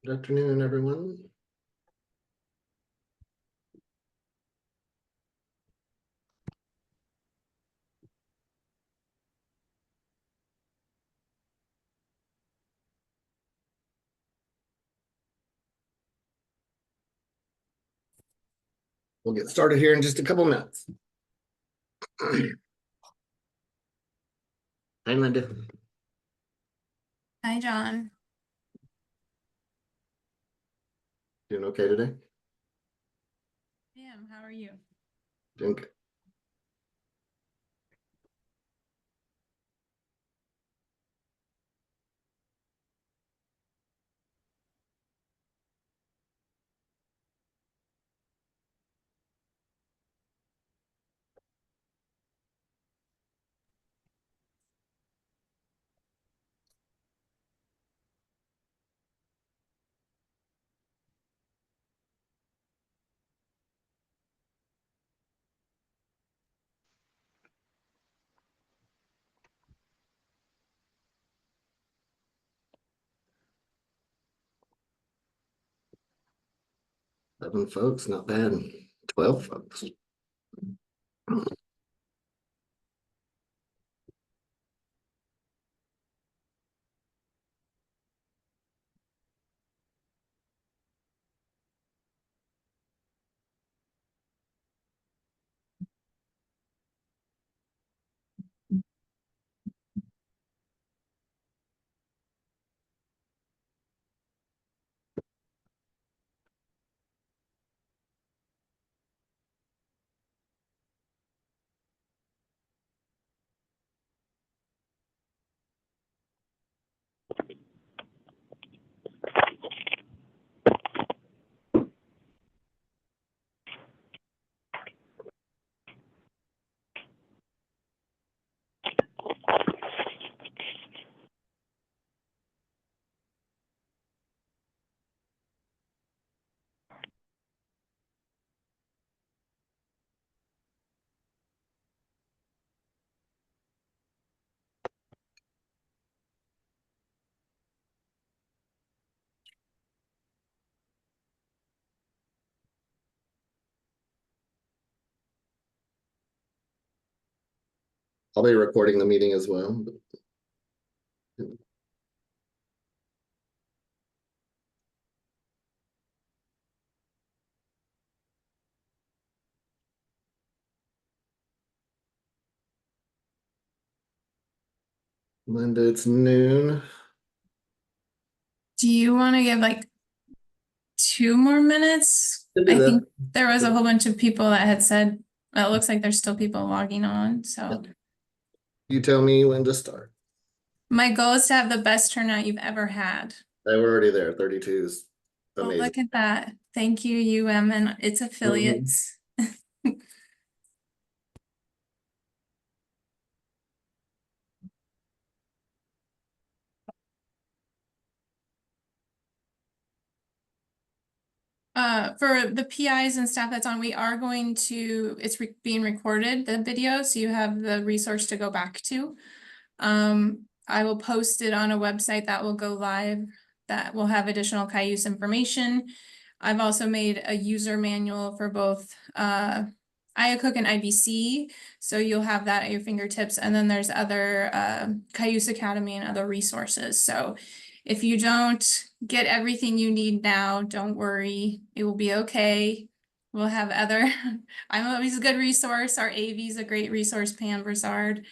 Good afternoon, everyone. We'll get started here in just a couple minutes. Hi, Linda. Hi, John. Doing okay today? I am. How are you? Doing good. Seven folks, not bad. 12 folks. I'll be recording the meeting as well. Linda, it's noon. Do you want to give like 2 more minutes? Could do I that. think there was a whole bunch of people that had said, well, it looks like there's still people logging on. So You tell me when to start. my goal is to have the best turnout you've ever had. They were already there. 32 is Oh, amazing. look at that. Thank you, UM and its affiliates. For the PIs and staff that's on, we are going to, being recorded, the video, so you have the resource to go back to. I will post it on a website that will go live, that will have additional Cayuse information. I've also made a user manual for both IACOOK and IBC, so you'll have that at your fingertips. And then there's other Cayuse Academy and other resources. So if you don't get everything you need now, don't worry, it will be okay. We'll have other, I'm always a good resource. Our AV is a great resource, Pam Broussard.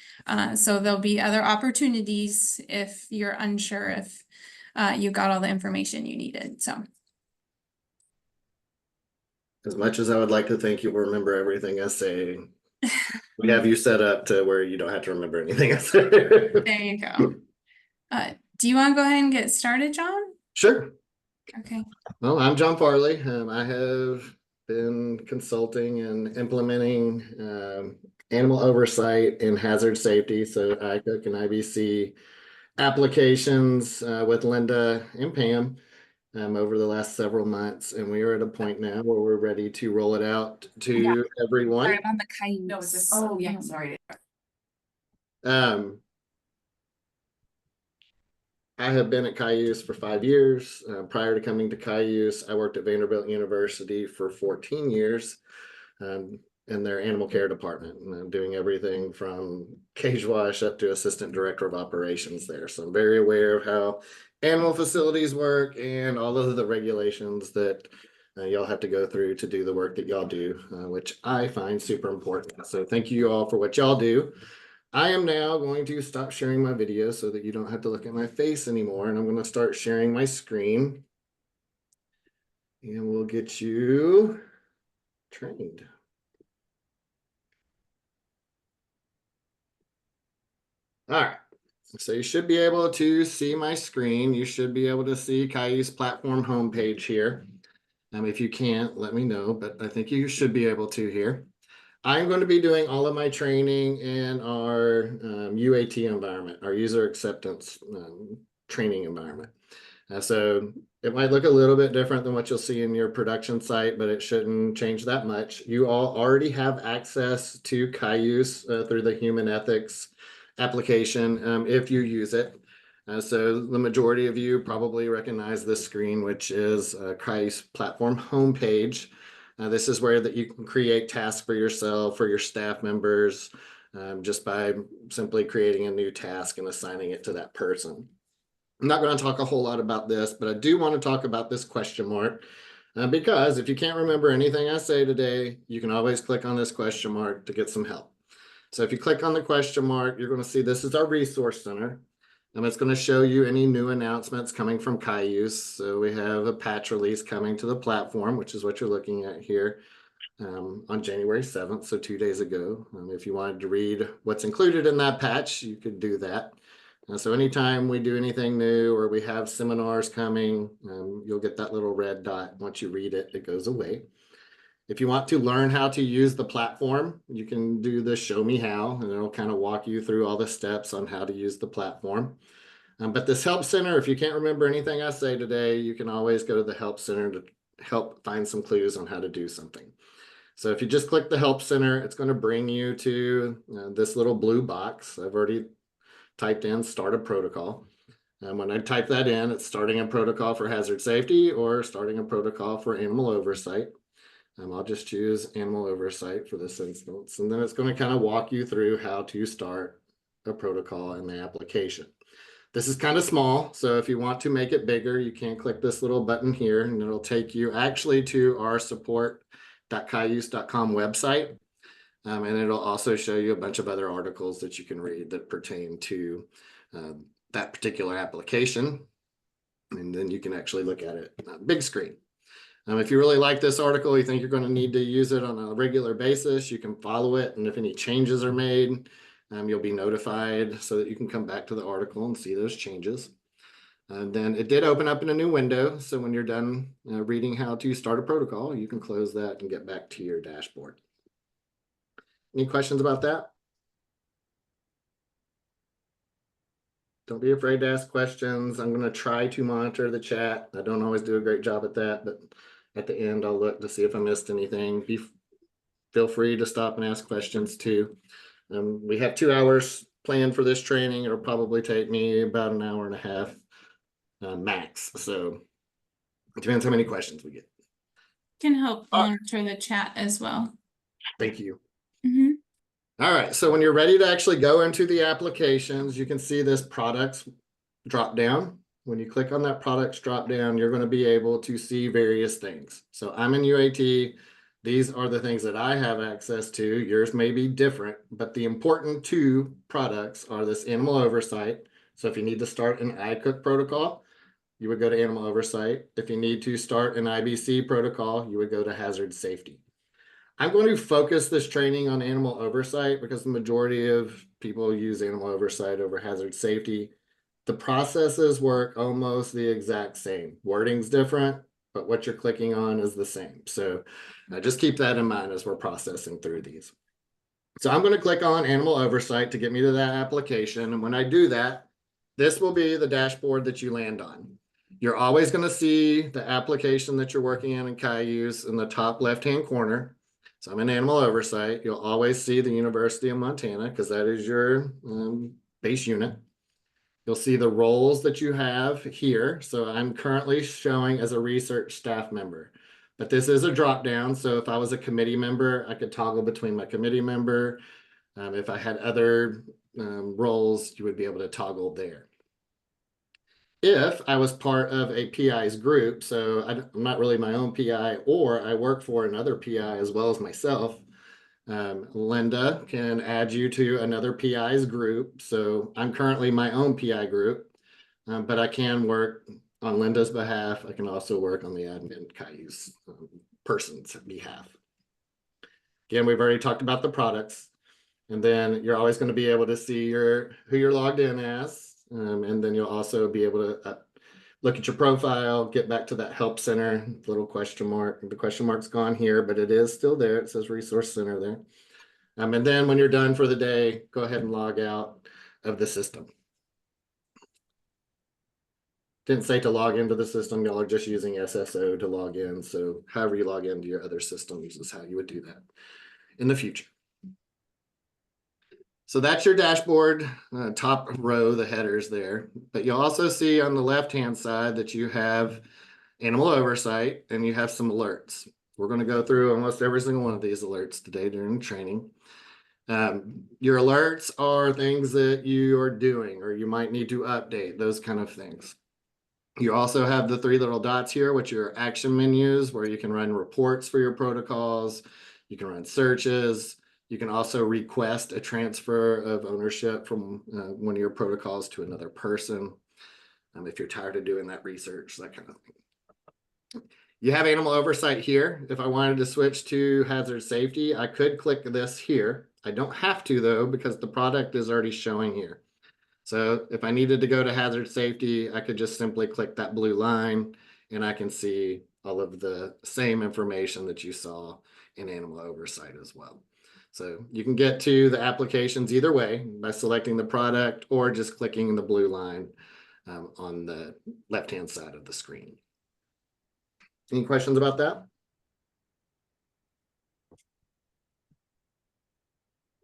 So there'll be other opportunities if you're unsure if you got all the information you needed. So As much as I would like to think you will remember everything I say, we have you set up to where you don't have to remember anything I say. there you go. Do you want to go ahead and get started, John? Sure. Okay. Well, I'm John Farley. I have been consulting and implementing animal oversight and hazard safety, so IACOOK and IBC applications with Linda and Pam over the last several months, and we are at a point now where we're ready to roll it out to everyone. Sorry, I'm on the Cayuse. No, it's this. Oh, yeah, sorry. Um, I have been at Cayuse for 5 years. Prior to coming to Cayuse, I worked at Vanderbilt University for 14 years um, in their animal care department, and I'm doing everything from cage wash up to assistant director of operations there. So I'm very aware of how animal facilities work and all of the regulations that y'all have to go through to do the work that y'all do, which I find super important. So thank you all for what y'all do. I am now going to stop sharing my video so that you don't have to look at my face anymore. And I'm going to start sharing my screen. And we'll get you trained. All right. So you should be able to see my screen. You should be able to see Cayuse platform homepage here. If you can't, let me know, but I think you should be able to here. I'm going to be doing all of my training in our UAT environment, our user acceptance training environment. So it might look a little bit different than what you'll see in your production site, but it shouldn't change that much. You all already have access to Cayuse through the human ethics application if you use it. So the majority of you probably recognize this screen, which is Cayuse platform homepage. This is where that you can create tasks for yourself, for your staff members, just by simply creating a new task and assigning it to that person. I'm not going to talk a whole lot about this, but I do want to talk about this question mark because if you can't remember anything I say today, you can always click on this question mark to get some help. So if you click on the question mark, you're going to see this is our resource center. And it's going to show you any new announcements coming from Cayuse. So we have a patch release coming to the platform, which is what you're looking at here on January 7th, so 2 days ago. If you wanted to read what's included in that patch, you could do that. So anytime we do anything new or we have seminars coming, you'll get that little red dot. Once you read it, it goes away. If you want to learn how to use the platform, you can do the show me how, and it'll kind of walk you through all the steps on how to use the platform. But this help center, if you can't remember anything I say today, you can always go to the help center to help find some clues on how to do something. So if you just click the help center, it's going to bring you to this little blue box. I've already typed in start a protocol. And when I type that in, it's starting a protocol for hazard safety or starting a protocol for animal oversight. I'll just choose animal oversight for this instance. And then it's going to kind of walk you through how to start a protocol in the application. This is kind of small, so if you want to make it bigger, you can click this little button here and it'll take you actually to our support.cayuse.com website. And it'll also show you a bunch of other articles that you can read that pertain to that particular application. And then you can actually look at it big screen. If you really like this article, you think you're going to need to use it on a regular basis, you can follow it. And if any changes are made, you'll be notified so that you can come back to the article and see those changes. And then it did open up in a new window. So when you're done reading how to start a protocol, you can close that and get back to your dashboard. Any questions about that? Don't be afraid to ask questions. I'm going to try to monitor the chat. I don't always do a great job at that, but at the end, I'll look to see if I missed anything. Feel free to stop and ask questions too. We have 2 hours planned for this training. It'll probably take me about an hour and a half max. So it depends how many questions we get. Can help monitor the chat as well. Thank you. Mm-hmm. All right, so when you're ready to actually go into the applications, you can see this products drop down. When you click on that products drop down, you're going to be able to see various things. So I'm in UAT. These are the things that I have access to. Yours may be different, but the important 2 products are this animal oversight. So if you need to start an iCook protocol, you would go to animal oversight. If you need to start an IBC protocol, you would go to hazard safety. I'm going to focus this training on animal oversight because the majority of people use animal oversight over hazard safety. The processes work almost the exact same. Wording's different, but what you're clicking on is the same. So just keep that in mind as we're processing through these. So I'm going to click on animal oversight to get me to that application. And when I do that, this will be the dashboard that you land on. You're always going to see the application that you're working in Cayuse in the top left-hand corner. So I'm in animal oversight. You'll always see the University of Montana because that is your base unit. You'll see the roles that you have here. So I'm currently showing as a research staff member, but this is a drop down. So if I was a committee member, I could toggle between my committee member. If I had other roles, you would be able to toggle there. If I was part of a PI's group, so I'm not really my own PI, or I work for another PI as well as myself, Linda can add you to another PI's group. So I'm currently my own PI group, but I can work on Linda's behalf. I can also work on the admin Cayuse person's behalf. Again, we've already talked about the products, and then you're always going to be able to see who you're logged in as, and then you'll also be able to look at your profile, get back to that help center, little question mark. The question mark's gone here, but it is still there. It says resource center there. And then when you're done for the day, go ahead and log out of the system. Didn't say to log into the system, y'all are just using SSO to log in. So however you log into your other systems is how you would do that in the future. So that's your dashboard, top row, the headers there. But you'll also see on the left-hand side that you have animal oversight and you have some alerts. We're going to go through almost every single one of these alerts today during training. Your alerts are things that you are doing or you might need to update, those kind of things. You also have the three little dots here, which are action menus where you can run reports for your protocols. You can run searches. You can also request a transfer of ownership from one of your protocols to another person. If you're tired of doing that research, that kind of thing. You have animal oversight here. If I wanted to switch to hazard safety, I could click this here. I don't have to though, because the product is already showing here. So if I needed to go to hazard safety, I could just simply click that blue line and I can see all of the same information that you saw in animal oversight as well. So you can get to the applications either way by selecting the product or just clicking the blue line on the left-hand side of the screen. Any questions about that?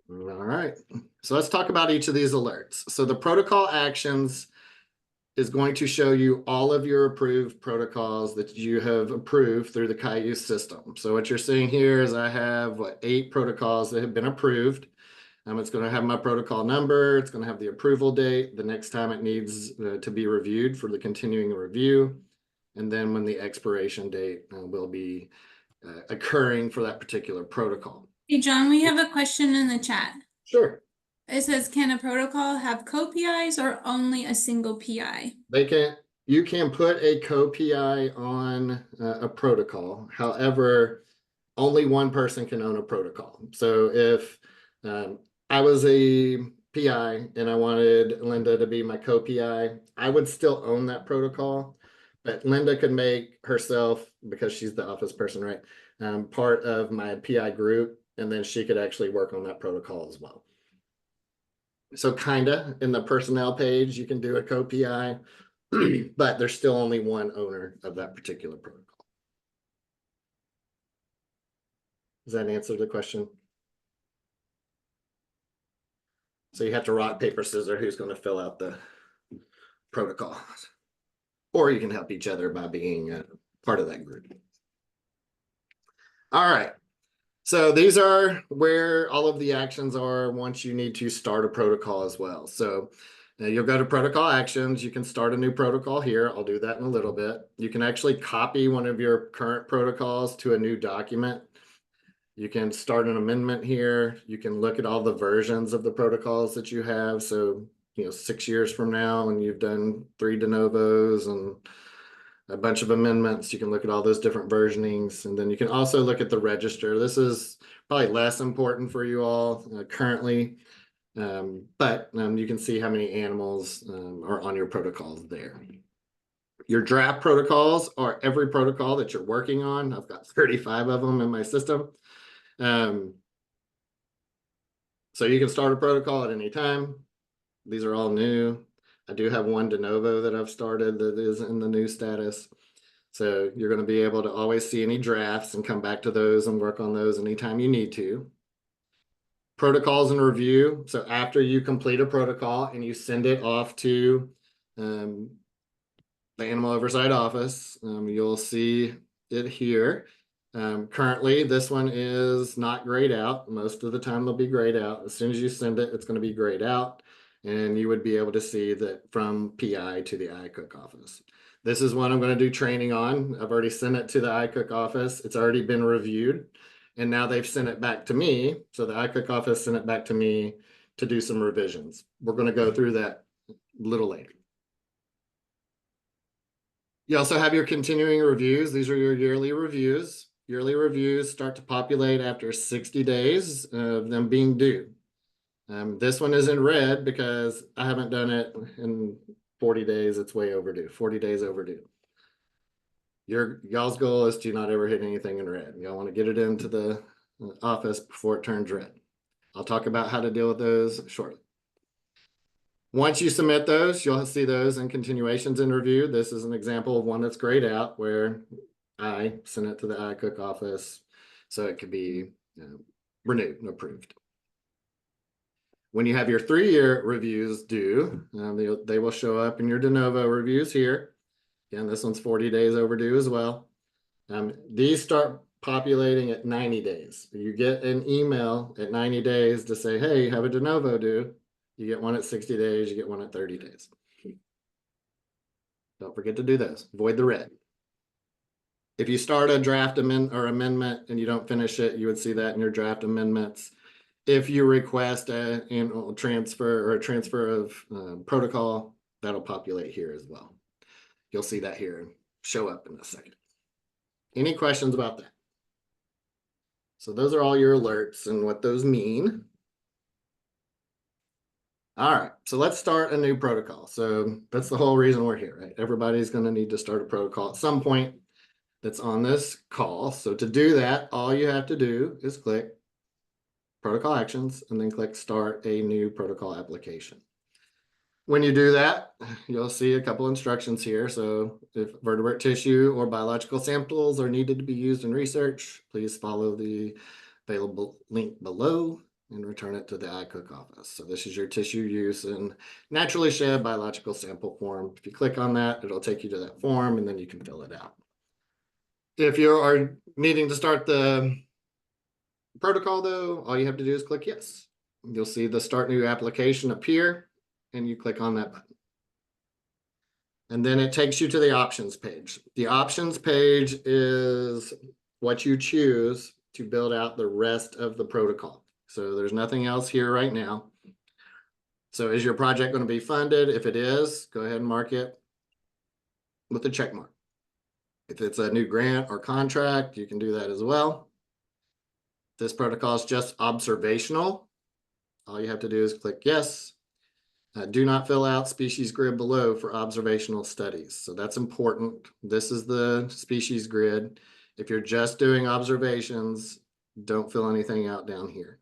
All right, so let's talk about each of these alerts. So the protocol actions is going to show you all of your approved protocols that you have approved through the Cayuse system. So what you're seeing here is I have 8 protocols that have been approved. It's going to have my protocol number. It's going to have the approval date, the next time it needs to be reviewed for the continuing review, and then when the expiration date will be occurring for that particular protocol. Hey, John, we have a question in the chat. Sure. It says, can a protocol have co-PIs or only a single PI? You can put a co-PI on a protocol. However, only one person can own a protocol. So if I was a PI and I wanted Linda to be my co-PI, I would still own that protocol, but Linda could make herself, because she's the office person, right, part of my PI group, and then she could actually work on that protocol as well. So kinda in the personnel page, you can do a co-PI, but there's still only one owner of that particular protocol. Does that answer the question? So you have to rock, paper, scissors, who's going to fill out the protocol. Or you can help each other by being part of that group. All right. So these are where all of the actions are once you need to start a protocol as well. So you'll go to protocol actions. You can start a new protocol here. I'll do that in a little bit. You can actually copy one of your current protocols to a new document. You can start an amendment here. You can look at all the versions of the protocols that you have. So, 6 years from now, when you've done 3 de novos and a bunch of amendments, you can look at all those different versionings. And then you can also look at the register. This is probably less important for you all currently, but you can see how many animals are on your protocols there. Your draft protocols are every protocol that you're working on. I've got 35 of them in my system. So you can start a protocol at any time. These are all new. I do have one de novo that I've started that is in the new status. So you're going to be able to always see any drafts and come back to those and work on those anytime you need to. protocols and review. So after you complete a protocol and you send it off to the Animal Oversight Office, you'll see it here. Currently, this one is not grayed out. Most of the time they'll be grayed out. As soon as you send it, it's going to be grayed out. And you would be able to see that from PI to the iCook office. This is one I'm going to do training on. I've already sent it to the iCook office. It's already been reviewed. And now they've sent it back to me. So the iCook office sent it back to me to do some revisions. We're going to go through that a little later. You also have your continuing reviews. These are your yearly reviews. Yearly reviews start to populate after 60 days of them being due. This one is in red because I haven't done it in 40 days. It's way overdue, 40 days overdue. Y'all's goal is to not ever hit anything in red. Y'all want to get it into the office before it turns red. I'll talk about how to deal with those shortly. Once you submit those, you'll see those in continuations in review. This is an example of one that's grayed out where I sent it to the iCook office so it could be renewed and approved. When you have your 3-year reviews due, they will show up in your de novo reviews here. Again, this one's 40 days overdue as well. These start populating at 90 days. You get an email at 90 days to say, hey, you have a de novo due. You get one at 60 days, you get one at 30 days. Don't forget to do those. Avoid the red. If you start a draft amendment and you don't finish it, you would see that in your draft amendments. If you request an annual transfer or a transfer of protocol, that'll populate here as well. You'll see that here and show up in a second. Any questions about that? So those are all your alerts and what those mean. All right, so let's start a new protocol. So that's the whole reason we're here, right? Everybody's going to need to start a protocol at some point that's on this call. So to do that, all you have to do is click Protocol Actions and then click Start a New Protocol Application. When you do that, you'll see a couple instructions here. So if vertebrate tissue or biological samples are needed to be used in research, please follow the available link below and return it to the iCook office. So this is your tissue use in naturally shed biological sample form. If you click on that, it'll take you to that form and then you can fill it out. If you are needing to start the protocol though, all you have to do is click yes. You'll see the Start New Application appear and you click on that button. And then it takes you to the options page. The options page is what you choose to build out the rest of the protocol. So there's nothing else here right now. So is your project going to be funded? If it is, go ahead and mark it with a check mark. If it's a new grant or contract, you can do that as well. This protocol is just observational. All you have to do is click yes. Do not fill out species grid below for observational studies. So that's important. This is the species grid. If you're just doing observations, don't fill anything out down here.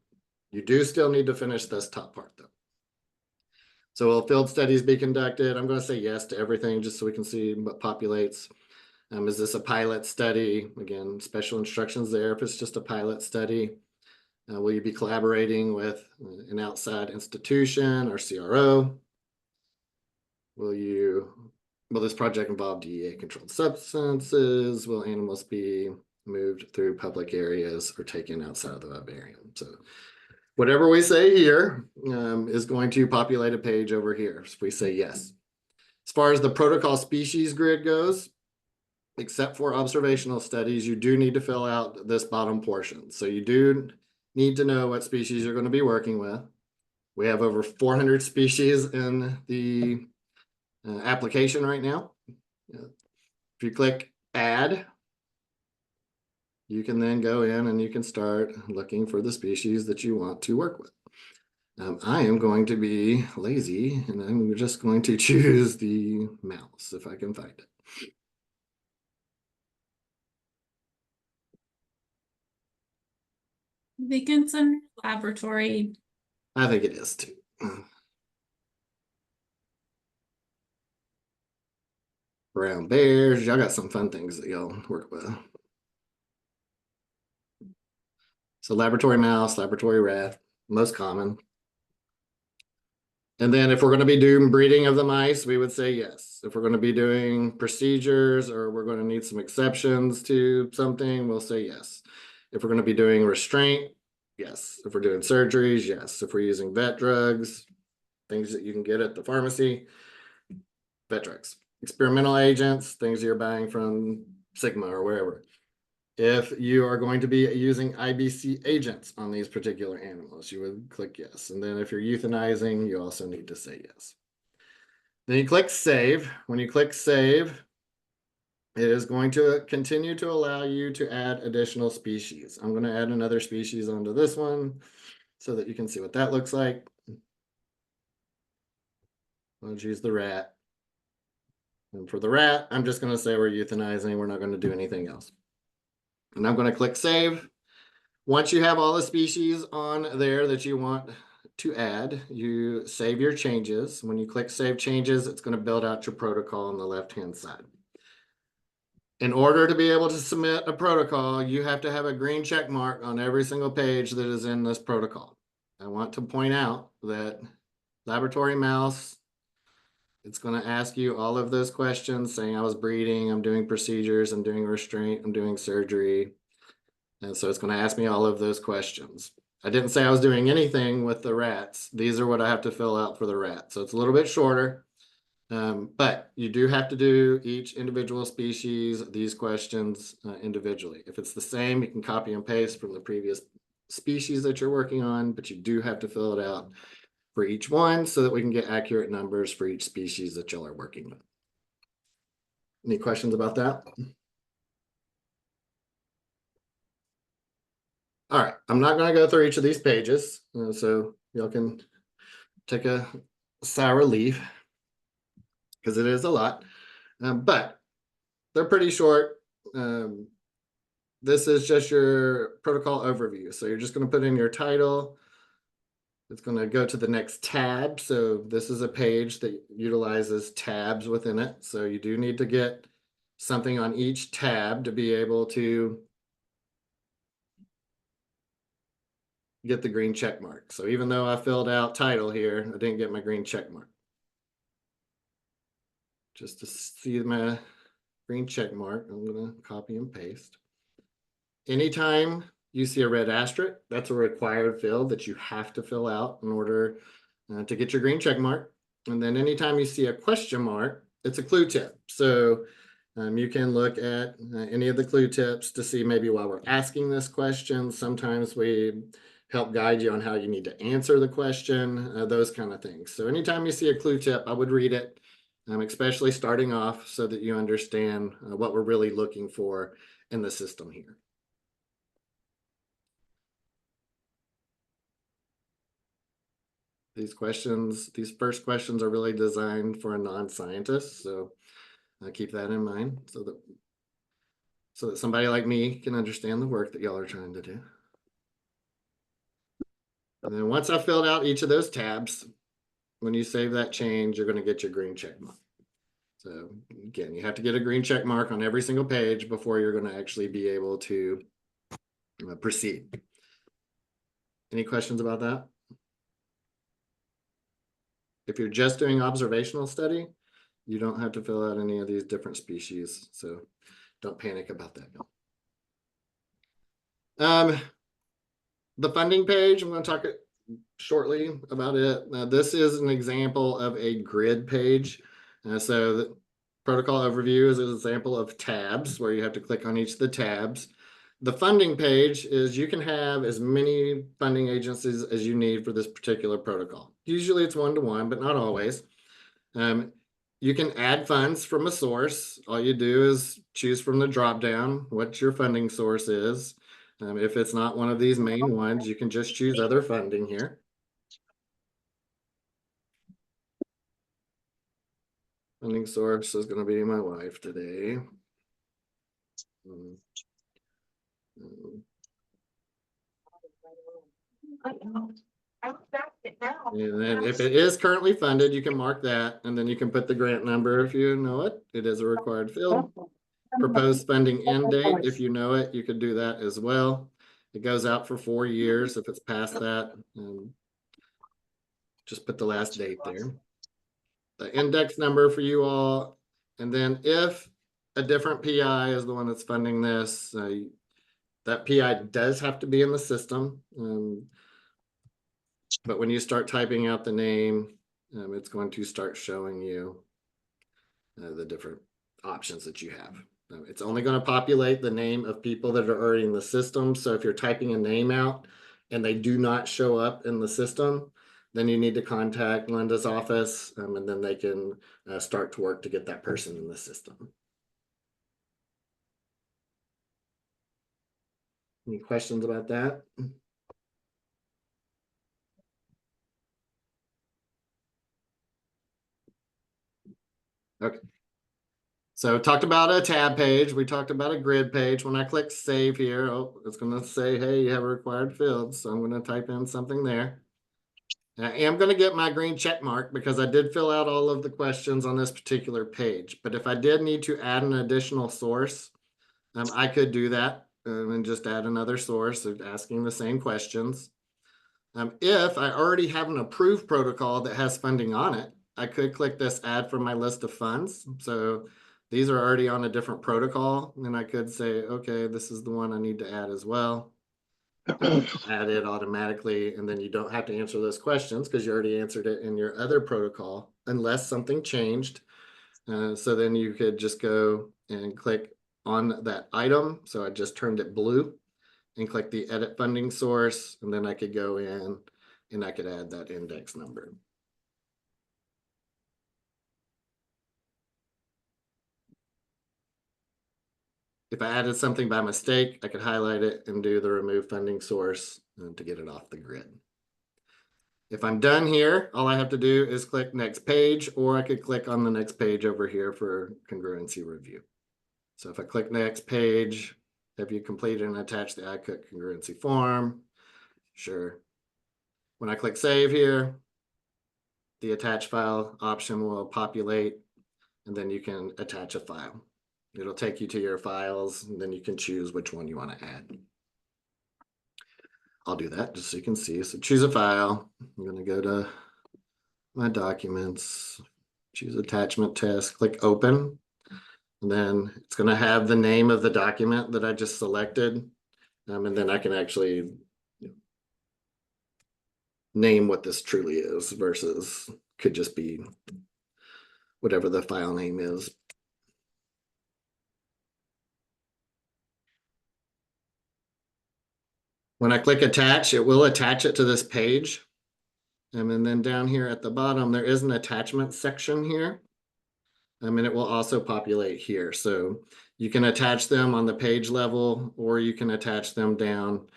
You do still need to finish this top part though. So will field studies be conducted? I'm going to say yes to everything just so we can see what populates. Is this a pilot study? Again, special instructions there if it's just a pilot study. Will you be collaborating with an outside institution or CRO? Will this project involve DEA controlled substances? Will animals be moved through public areas or taken outside of the vivarium? So whatever we say here is going to populate a page over here if we say yes. As far as the protocol species grid goes, except for observational studies, you do need to fill out this bottom portion. So you do need to know what species you're going to be working with. We have over 400 species in the application right now. If you click add, you can then go in and you can start looking for the species that you want to work with. I am going to be lazy and I'm just going to choose the mouse if I can find it. I think it's in laboratory. I think it is too. Brown bears, y'all got some fun things that y'all work with. So laboratory mouse, laboratory rat. most common. And then if we're going to be doing breeding of the mice, we would say yes. If we're going to be doing procedures or we're going to need some exceptions to something, we'll say yes. If we're going to be doing restraint, yes. If we're doing surgeries, yes. If we're using vet drugs, things that you can get at the pharmacy, vet drugs. Experimental agents, things you're buying from Sigma or wherever. If you are going to be using IBC agents on these particular animals, you would click yes. And then if you're euthanizing, you also need to say yes. Then you click save. When you click save, it is going to continue to allow you to add additional species. I'm going to add another species onto this one so that you can see what that looks like. Let's use the rat. And for the rat, I'm just going to say we're euthanizing. We're not going to do anything else. And I'm going to click save. Once you have all the species on there that you want to add, you save your changes. When you click save changes, it's going to build out your protocol on the left-hand side. In order to be able to submit a protocol, you have to have a green check mark on every single page that is in this protocol. I want to point out that laboratory mouse, it's going to ask you all of those questions saying I was breeding, I'm doing procedures, I'm doing restraint, I'm doing surgery. And so it's going to ask me all of those questions. I didn't say I was doing anything with the rats. These are what I have to fill out for the rat. So it's a little bit shorter, but you do have to do each individual species, these questions individually. If it's the same, you can copy and paste from the previous species that you're working on, but you do have to fill it out for each one so that we can get accurate numbers for each species that y'all are working with. Any questions about that? All right, I'm not going to go through each of these pages, so y'all can take a sour leaf because it is a lot, but they're pretty short. This is just your protocol overview. So you're just going to put in your title. It's going to go to the next tab. So this is a page that utilizes tabs within it. So you do need to get something on each tab to be able to get the green check mark. So even though I filled out title here, I didn't get my green check mark. Just to see my green check mark, I'm going to copy and paste. Anytime you see a red asterisk, that's a required field that you have to fill out in order to get your green check mark. And then anytime you see a question mark, it's a clue tip. So you can look at any of the clue tips to see maybe why we're asking this question. Sometimes we help guide you on how you need to answer the question, those kind of things. So anytime you see a clue tip, I would read it, especially starting off so that you understand what we're really looking for in the system here. These questions, these first questions are really designed for a non-scientist. So keep that in mind so that somebody like me can understand the work that y'all are trying to do. And then once I've filled out each of those tabs, when you save that change, you're going to get your green check mark. So again, you have to get a green check mark on every single page before you're going to actually be able to proceed. Any questions about that? If you're just doing observational study, you don't have to fill out any of these different species. So don't panic about that. The funding page, I'm going to talk shortly about it. This is an example of a grid page. So the protocol overview is an example of tabs where you have to click on each of the tabs. The funding page is you can have as many funding agencies as you need for this particular protocol. Usually it's one-to-one, but not always. You can add funds from a source. All you do is choose from the drop-down what your funding source is. If it's not one of these main ones, you can just choose other funding here. Funding source is going to be my wife today. And then if it is currently funded, you can mark that, and then you can put the grant number if you know it. It is a required field. Proposed funding end date, if you know it, you could do that as well. It goes out for 4 years. If it's past that, just put the last date there. The index number for you all. And then if a different PI is the one that's funding this, that PI does have to be in the system. But when you start typing out the name, it's going to start showing you the different options that you have. It's only going to populate the name of people that are already in the system. So if you're typing a name out and they do not show up in the system, then you need to contact Linda's office, and then they can start to work to get that person in the system. Any questions about that? Okay. So talked about a tab page. We talked about a grid page. When I click save here, it's going to say, hey, you have a required field. So I'm going to type in something there. I am going to get my green check mark because I did fill out all of the questions on this particular page. But if I did need to add an additional source, I could do that and just add another source of asking the same questions. If I already have an approved protocol that has funding on it, I could click this add from my list of funds. So these are already on a different protocol, and I could say, okay, this is the one I need to add as well. Add it automatically, and then you don't have to answer those questions because you already answered it in your other protocol unless something changed. So then you could just go and click on that item. So I just turned it blue and click the edit funding source, and then I could go in and I could add that index number. If I added something by mistake, I could highlight it and do the remove funding source to get it off the grid. If I'm done here, all I have to do is click next page, or I could click on the next page over here for congruency review. So if I click next page, have you completed and attached the iCook congruency form? Sure. When I click save here, the attach file option will populate, and then you can attach a file. It'll take you to your files, and then you can choose which one you want to add. I'll do that just so you can see. So choose a file. I'm going to go to my documents, choose attachment test, click open. And then it's going to have the name of the document that I just selected. And then I can actually name what this truly is versus could just be whatever the file name is. When I click attach, it will attach it to this page. And then down here at the bottom, there is an attachment section here. And it will also populate here. So you can attach them on the page level, or you can attach them down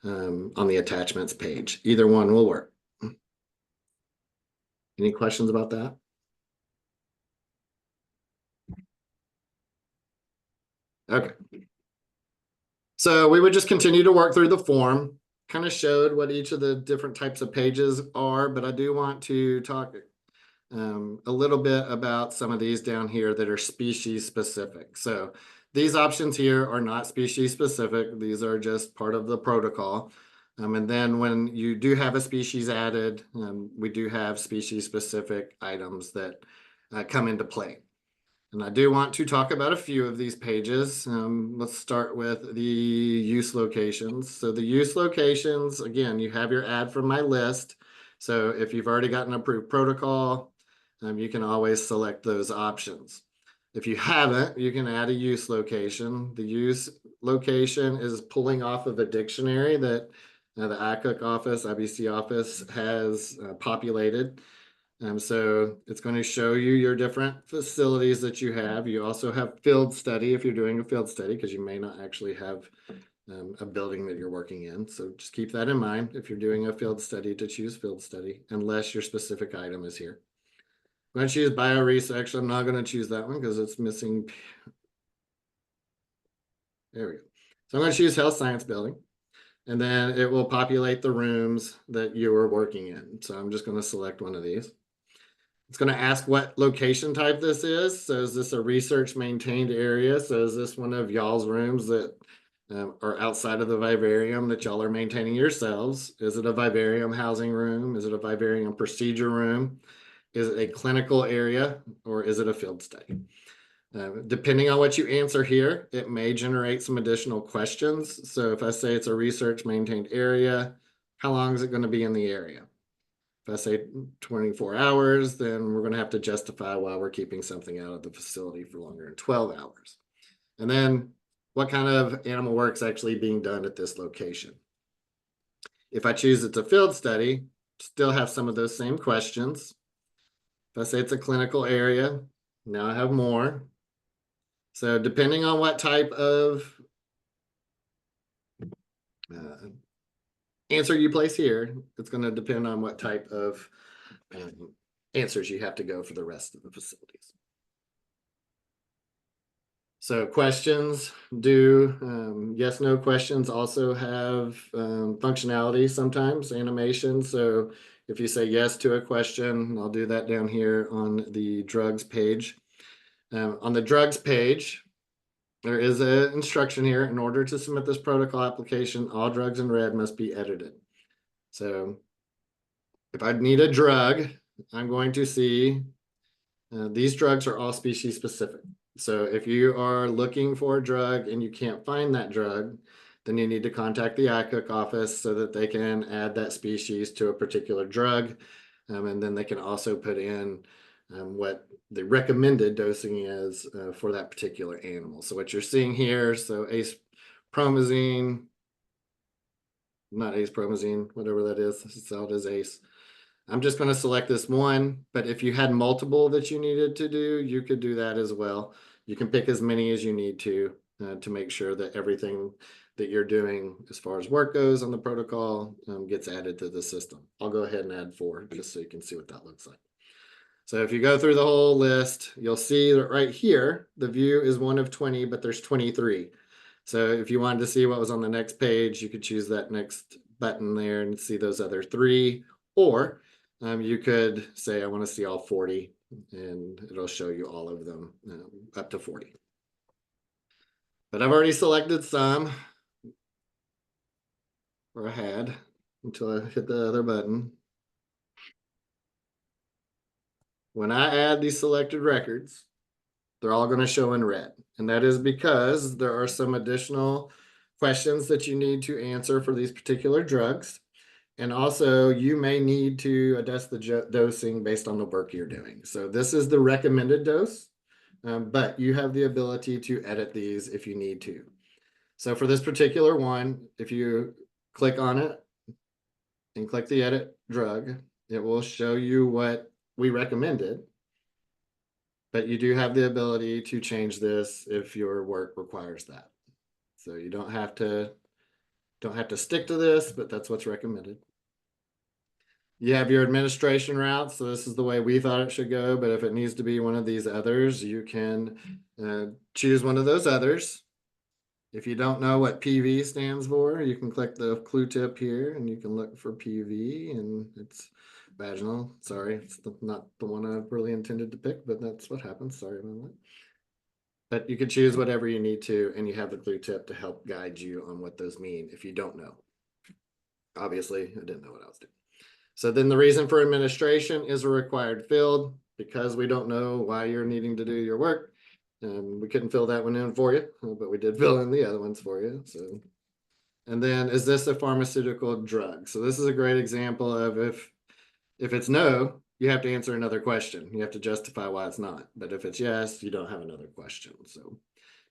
on the attachments page. Either one will work. Any questions about that? Okay. So we would just continue to work through the form. Kind of showed what each of the different types of pages are, but I do want to talk a little bit about some of these down here that are species specific. So these options here are not species specific. These are just part of the protocol. And then when you do have a species added, we do have species specific items that come into play. And I do want to talk about a few of these pages. Let's start with the use locations. So the use locations, again, you have your add from my list. So if you've already got an approved protocol, you can always select those options. If you haven't, you can add a use location. The use location is pulling off of a dictionary that the iCook office, IBC office has populated. So it's going to show you your different facilities that you have. You also have field study if you're doing a field study, because you may not actually have a building that you're working in. So just keep that in mind if you're doing a field study, to choose field study, unless your specific item is here. I'm going to choose bioresearch. I'm not going to choose that one because it's missing. There we go. So I'm going to choose health science building, and then it will populate the rooms that you are working in. So I'm just going to select one of these. It's going to ask what location type this is. So is this a research maintained area? So is this one of y'all's rooms that or outside of the vivarium that y'all are maintaining yourselves? Is it a vivarium housing room? Is it a vivarium procedure room? Is it a clinical area, or is it a field study? Depending on what you answer here, it may generate some additional questions. So if I say it's a research maintained area, how long is it going to be in the area? If I say 24 hours, then we're going to have to justify why we're keeping something out of the facility for longer than 12 hours. And then what kind of animal work is actually being done at this location? If I choose it's a field study, still have some of those same questions. If I say it's a clinical area, now I have more. So depending on what type of answer you place here, it's going to depend on what type of answers you have to go for the rest of the facilities. So questions do, yes, no questions also have functionality sometimes, animation. So if you say yes to a question, I'll do that down here on the drugs page. On the drugs page, there is an instruction here. In order to submit this protocol application, all drugs in red must be edited. So if I need a drug, I'm going to see these drugs are all species specific. So if you are looking for a drug and you can't find that drug, then you need to contact the ICOOK office so that they can add that species to a particular drug. And then they can also put in what the recommended dosing is for that particular animal. So what you're seeing here, so ace promazine, not ace promazine, whatever that is, it's out as ace. I'm just going to select this one, but if you had multiple that you needed to do, you could do that as well. You can pick as many as you need to make sure that everything that you're doing as far as work goes on the protocol gets added to the system. I'll go ahead and add 4 just so you can see what that looks like. So if you go through the whole list, you'll see that right here, the view is 1 of 20, but there's 23. So if you wanted to see what was on the next page, you could choose that next button there and see those other 3, or you could say, I want to see all 40, and it'll show you all of them up to 40. But I've already selected some, or I had, until I hit the other button. When I add these selected records, they're all going to show in red. And that is because there are some additional questions that you need to answer for these particular drugs. And also, you may need to adjust the dosing based on the work you're doing. So this is the recommended dose, but you have the ability to edit these if you need to. So for this particular one, if you click on it and click the edit drug, it will show you what we recommended. But you do have the ability to change this if your work requires that. So you don't have to stick to this, but that's what's recommended. You have your administration route. So this is the way we thought it should go. But if it needs to be one of these others, you can choose one of those others. If you don't know what PV stands for, you can click the clue tip here and you can look for PV, and it's vaginal. Sorry, it's not the one I really intended to pick, but that's what happens. Sorry about that. But you can choose whatever you need to, and you have the clue tip to help guide you on what those mean if you don't know. Obviously, I didn't know what I was doing. So then the reason for administration is a required field because we don't know why you're needing to do your work. We couldn't fill that one in for you, but we did fill in the other ones for you. So, and then is this a pharmaceutical drug? So this is a great example of if it's no, you have to answer another question. You have to justify why it's not. But if it's yes, you don't have another question. So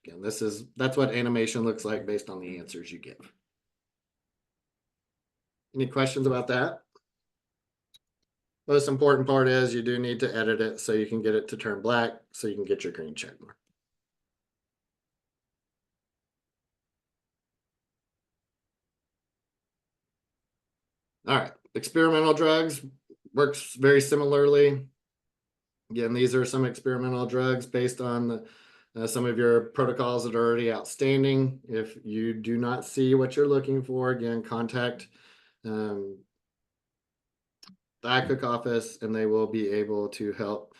again, that's what animation looks like based on the answers you give. Any questions about that? Most important part is you do need to edit it so you can get it to turn black so you can get your green check mark. All right, experimental drugs works very similarly. Again, these are some experimental drugs based on some of your protocols that are already outstanding. If you do not see what you're looking for, again, contact the ICOOK office and they will be able to help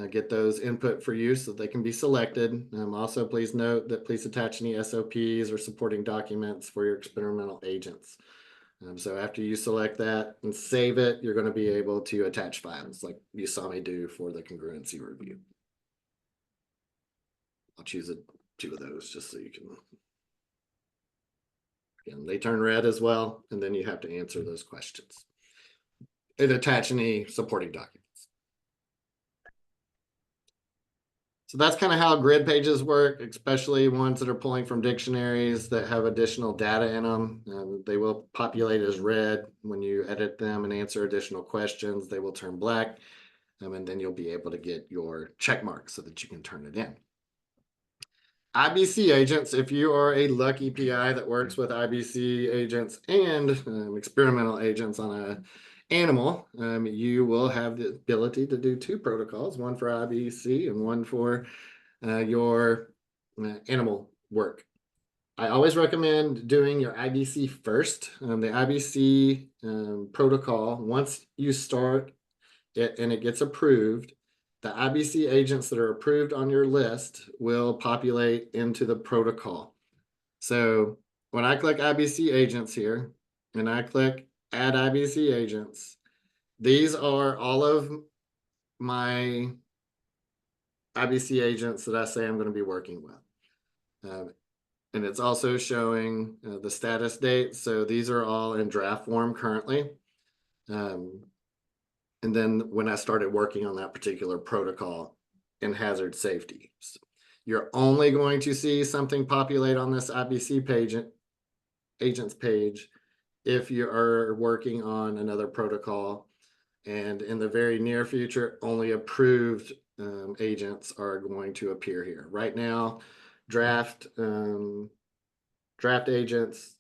get those input for you so they can be selected. Also, please note that please attach any SOPs or supporting documents for your experimental agents. So after you select that and save it, you're going to be able to attach files like you saw me do for the congruency review. I'll choose two of those just so you can. Again, they turn red as well, and then you have to answer those questions and attach any supporting documents. So that's kind of how grid pages work, especially ones that are pulling from dictionaries that have additional data in them. They will populate as red. When you edit them and answer additional questions, they will turn black. And then you'll be able to get your check mark so that you can turn it in. IBC agents, if you are a lucky PI that works with IBC agents and experimental agents on a animal, you will have the ability to do two protocols, one for IBC and one for your animal work. I always recommend doing your IBC first. The IBC protocol, once you start it and it gets approved, the IBC agents that are approved on your list will populate into the protocol. So when I click IBC agents here and I click add IBC agents, these are all of my IBC agents that I say I'm going to be working with. And it's also showing the status date. So these are all in draft form currently. And then when I started working on that particular protocol in hazard safety, you're only going to see something populate on this IBC page, agents page, if you are working on another protocol. And in the very near future, only approved agents are going to appear here. Right now, draft agents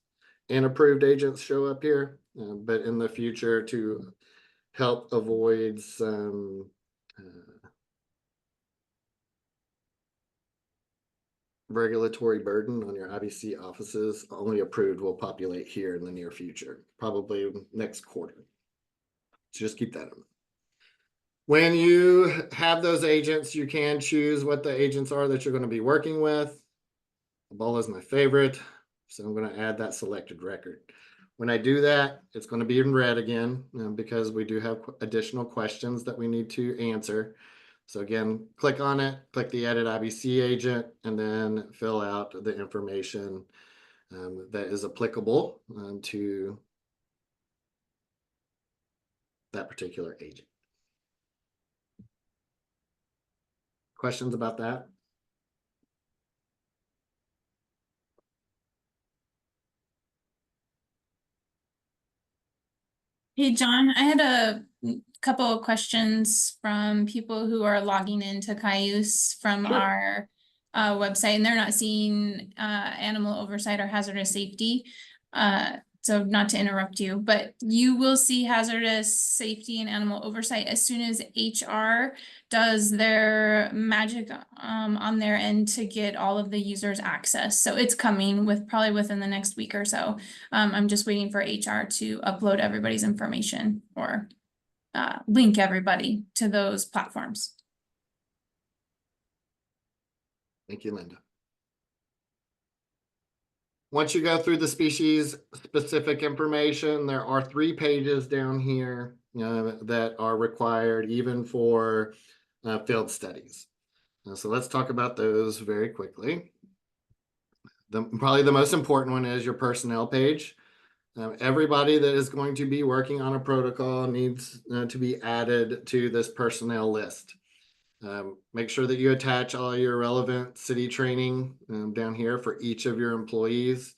and approved agents show up here, but in the future, to help avoid some regulatory burden on your IBC offices, only approved will populate here in the near future, probably next quarter. So just keep that in mind. When you have those agents, you can choose what the agents are that you're going to be working with. Ebola is my favorite, so I'm going to add that selected record. When I do that, it's going to be in red again because we do have additional questions that we need to answer. So again, click on it, click the edit IBC agent, and then fill out the information that is applicable to that particular agent. Questions about that? Hey, John, I had a couple of questions from people who are logging into Cayuse from Sure. our website, and they're not seeing animal oversight or hazardous safety. So not to interrupt you, but you will see hazardous safety and animal oversight as soon as HR does their magic on their end to get all of the users access. So it's coming probably within the next week or so. I'm just waiting for HR to upload everybody's information or link everybody to those platforms. Thank you, Linda. Once you go through the species specific information, there are 3 pages down here that are required even for field studies. So let's talk about those very quickly. Probably the most important one is your personnel page. Everybody that is going to be working on a protocol needs to be added to this personnel list. Make sure that you attach all your relevant city training down here for each of your employees.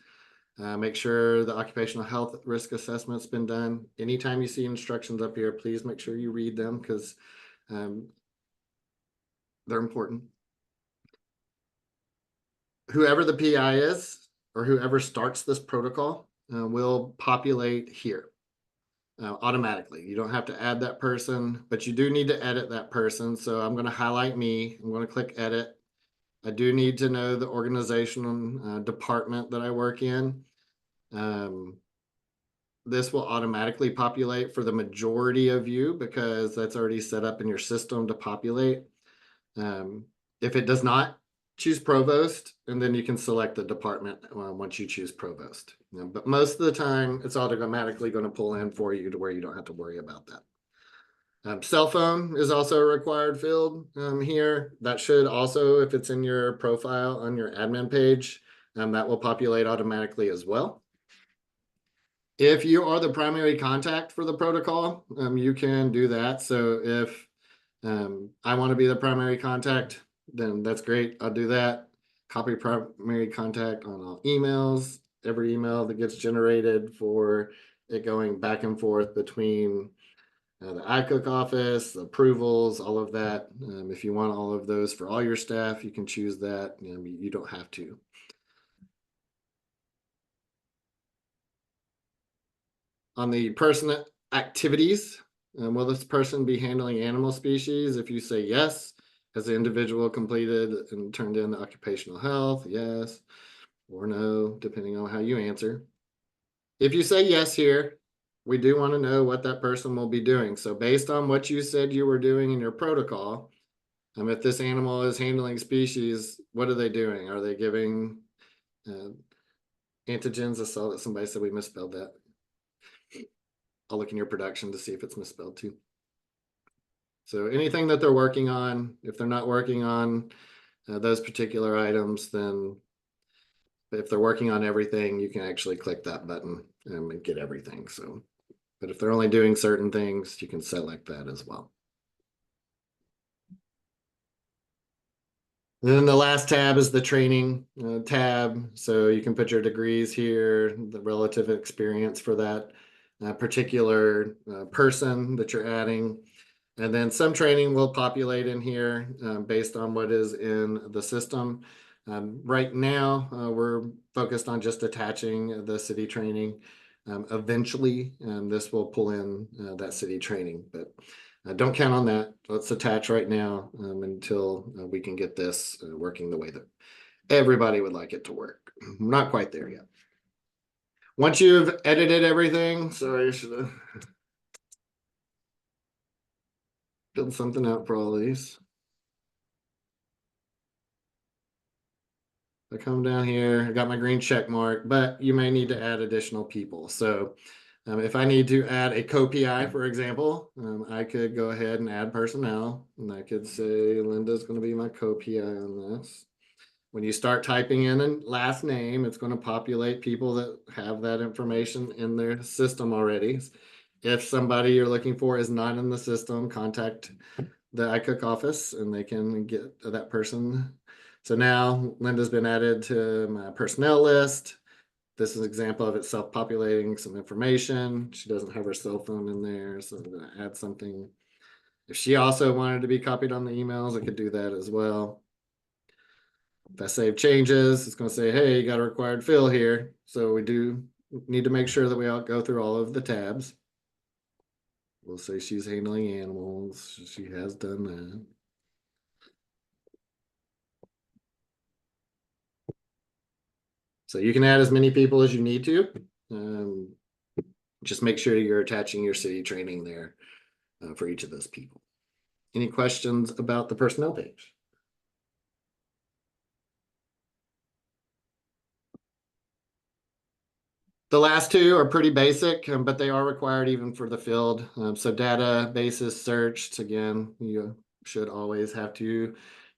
Make sure the occupational health risk assessment's been done. Anytime you see instructions up here, please make sure you read them because they're important. Whoever the PI is or whoever starts this protocol will populate here automatically. You don't have to add that person, but you do need to edit that person. So I'm going to highlight me. I'm going to click edit. I do need to know the organizational department that I work in. This will automatically populate for the majority of you because that's already set up in your system to populate. If it does not, choose provost, and then you can select the department once you choose provost. But most of the time, it's automatically going to pull in for you to where you don't have to worry about that. Cell phone is also a required field here. That should also, if it's in your profile on your admin page, that will populate automatically as well. If you are the primary contact for the protocol, you can do that. So if I want to be the primary contact, then that's great. I'll do that. Copy primary contact on all emails, every email that gets generated for it going back and forth between the iCook office, the approvals, all of that. If you want all of those for all your staff, you can choose that. You don't have to. On the person activities, will this person be handling animal species? If you say yes, has the individual completed and turned in the occupational health? Yes or no, depending on how you answer. If you say yes here, we do want to know what that person will be doing. So based on what you said you were doing in your protocol, if this animal is handling species, what are they doing? Are they giving antigens? I saw that somebody said we misspelled that. I'll look in your production to see if it's misspelled too. So anything that they're working on, if they're not working on those particular items, then if they're working on everything, you can actually click that button and get everything. So, but if they're only doing certain things, you can select that as well. And then the last tab is the training tab. So you can put your degrees here, the relative experience for that particular person that you're adding. And then some training will populate in here based on what is in the system. Right now, we're focused on just attaching the city training. Eventually, this will pull in that city training, but don't count on that. Let's attach right now until we can get this working the way that everybody would like it to work. We're not quite there yet. Once you've edited everything, sorry, I should have filled something out for all these. I come down here, I got my green check mark, but you may need to add additional people. So if I need to add a co-PI, for example, I could go ahead and add personnel, and I could say Linda's going to be my co-PI on this. When you start typing in a last name, it's going to populate people that have that information in their system already. If somebody you're looking for is not in the system, contact the iCook office and they can get that person. So now Linda's been added to my personnel list. This is an example of it self-populating some information. She doesn't have her cell phone in there, so I'm going to add something. If she also wanted to be copied on the emails, I could do that as well. If I save changes, it's going to say, hey, you got a required fill here. So we do need to make sure that we all go through all of the tabs. We'll say she's handling animals. She has done that. So you can add as many people as you need to. Just make sure you're attaching your city training there for each of those people. Any questions about the personnel page? The last two are pretty basic, but they are required even for the field. So databases searched, again, you should always have to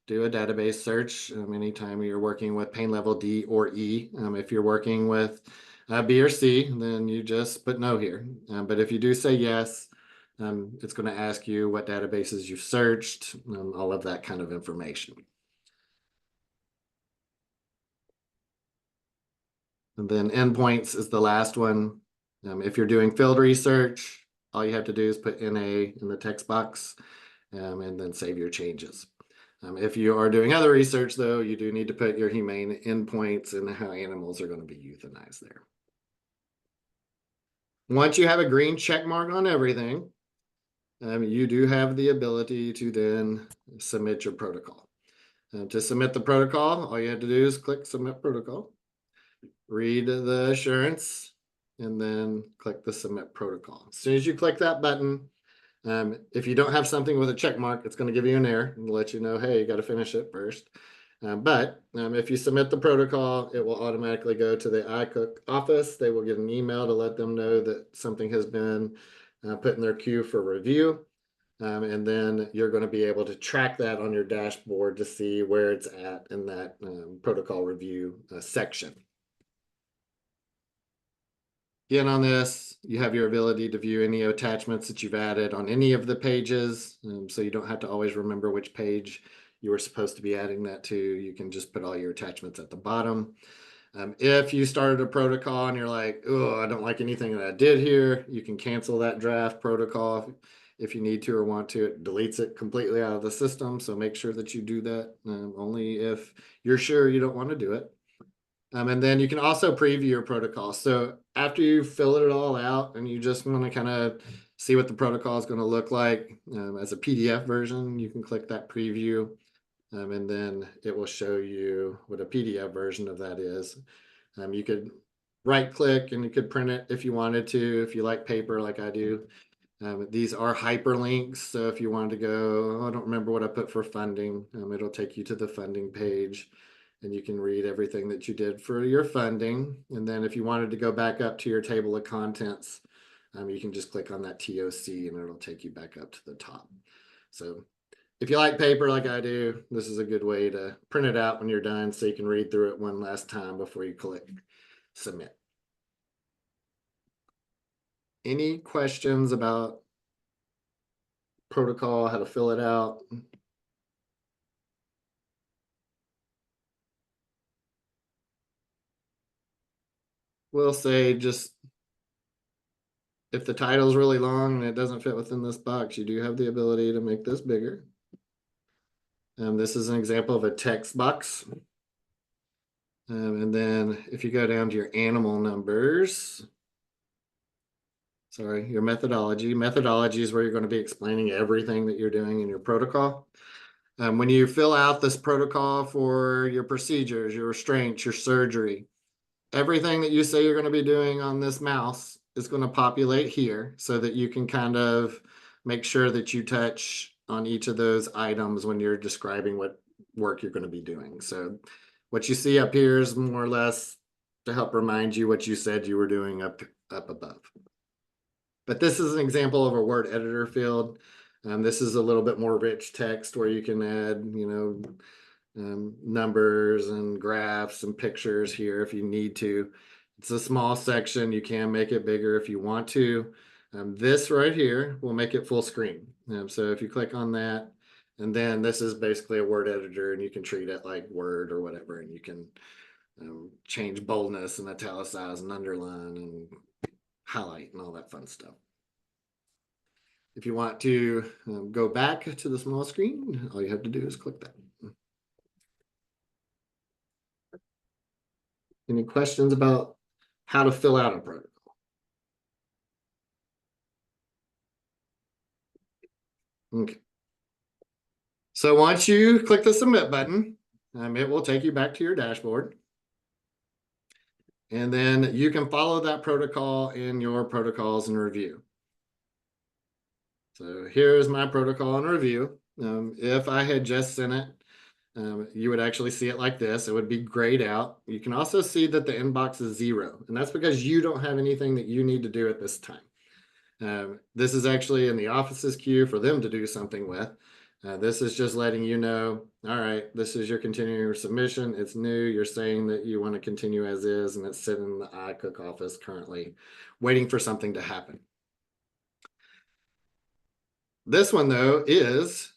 do a database search anytime you're working with pain level D or E. If you're working with B or C, then you just put no here. But if you do say yes, it's going to ask you what databases you've searched, all of that kind of information. And then endpoints is the last one. If you're doing field research, all you have to do is put NA in the text box and then save your changes. If you are doing other research, though, you do need to put your humane endpoints and how animals are going to be euthanized there. Once you have a green check mark on everything, you do have the ability to then submit your protocol. To submit the protocol, all you have to do is click Submit Protocol, read the assurance, and then click the Submit Protocol. As soon as you click that button, If you don't have something with a check mark, it's going to give you an error and let you know, hey, you got to finish it first. But if you submit the protocol, it will automatically go to the iCook office. They will get an email to let them know that something has been put in their queue for review. And then you're going to be able to track that on your dashboard to see where it's at in that protocol review section. Again, on this, you have your ability to view any attachments that you've added on any of the pages. So you don't have to always remember which page you were supposed to be adding that to. You can just put all your attachments at the bottom. If you started a protocol and you're like, oh, I don't like anything that I did here, you can cancel that draft protocol if you need to or want to. It deletes it completely out of the system. So make sure that you do that only if you're sure you don't want to do it. And then you can also preview your protocol. So after you fill it all out and you just want to kind of see what the protocol is going to look like as a PDF version, you can click that preview. And then it will show you what a PDF version of that is. You could right click and you could print it if you wanted to, if you like paper like I do. These are hyperlinks. So if you wanted to go, I don't remember what I put for funding, it'll take you to the funding page and you can read everything that you did for your funding. And then if you wanted to go back up to your table of contents, you can just click on that TOC and it'll take you back up to the top. So if you like paper like I do, this is a good way to print it out when you're done so you can read through it one last time before you click submit. Any questions about protocol, how to fill it out? We'll say just if the title is really long and it doesn't fit within this box, you do have the ability to make this bigger. This is an example of a text box. And then if you go down to your animal numbers, sorry, your methodology. Methodology is where you're going to be explaining everything that you're doing in your protocol. When you fill out this protocol for your procedures, your restraints, your surgery, everything that you say you're going to be doing on this mouse is going to populate here so that you can kind of make sure that you touch on each of those items when you're describing what work you're going to be doing. So what you see up here is more or less to help remind you what you said you were doing up above. But this is an example of a word editor field. This is a little bit more rich text where you can add, numbers and graphs and pictures here if you need to. It's a small section. You can make it bigger if you want to. This right here will make it full screen. So if you click on that, and then this is basically a word editor and you can treat it like Word or whatever, and you can change boldness and italicize and underline and highlight and all that fun stuff. If you want to go back to the small screen, all you have to do is click that. Any questions about how to fill out a protocol? Okay. So once you click the submit button, it will take you back to your dashboard. And then you can follow that protocol in your protocols and review. So here's my protocol and review. If I had just sent it, you would actually see it like this. It would be grayed out. You can also see that the inbox is 0, and that's because you don't have anything that you need to do at this time. This is actually in the office's queue for them to do something with. This is just letting you know, all right, this is your continuing submission. It's new. You're saying that you want to continue as is, and it's sitting in the iCook office currently waiting for something to happen. This one, though, is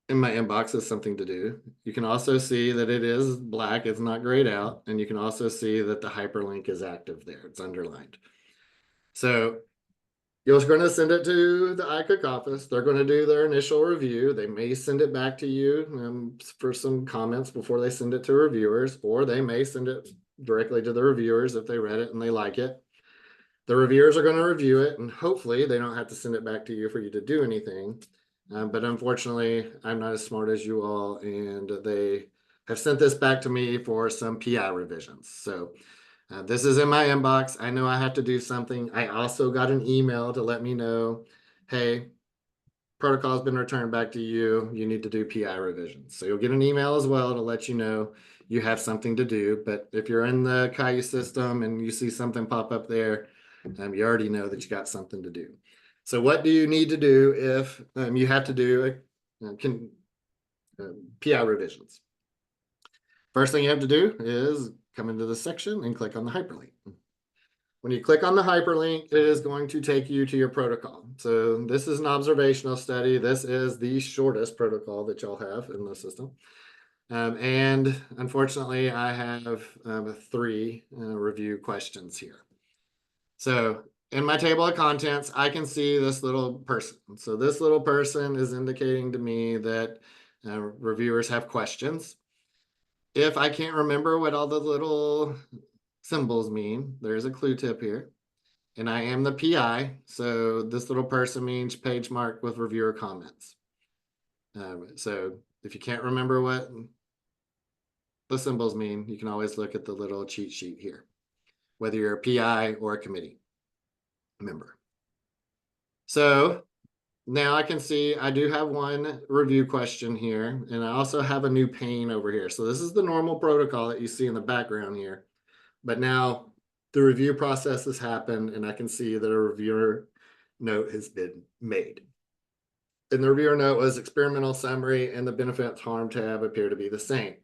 in my inbox as something to do. You can also see that it is black. It's not grayed out. And you can also see that the hyperlink is active there. It's underlined. So you're going to send it to the iCook office. They're going to do their initial review. They may send it back to you for some comments before they send it to reviewers, or they may send it directly to the reviewers if they read it and they like it. The reviewers are going to review it, and hopefully they don't have to send it back to you for you to do anything. But unfortunately, I'm not as smart as you all, and they have sent this back to me for some PI revisions. So This is in my inbox. I know I have to do something. I also got an email to let me know, hey, protocol's been returned back to you. You need to do PI revisions. So you'll get an email as well to let you know you have something to do. But if you're in the Cayuse system and you see something pop up there, you already know that you got something to do. So what do you need to do if you have to do PI revisions? First thing you have to do is come into this section and click on the hyperlink. When you click on the hyperlink, it is going to take you to your protocol. So this is an observational study. This is the shortest protocol that y'all have in the system. And unfortunately, I have 3 review questions here. So in my table of contents, I can see this little person. So this little person is indicating to me that reviewers have questions. If I can't remember what all the little symbols mean, there's a clue tip here. And I am the PI, so this little person means page marked with reviewer comments. So if you can't remember what the symbols mean, you can always look at the little cheat sheet here, whether you're a PI or a committee member. So now I can see I do have one review question here, and I also have a new pane over here. So this is the normal protocol that you see in the background here. But now the review process has happened, and I can see that a reviewer note has been made. And the reviewer note was experimental summary and the benefits harm tab appear to be the same.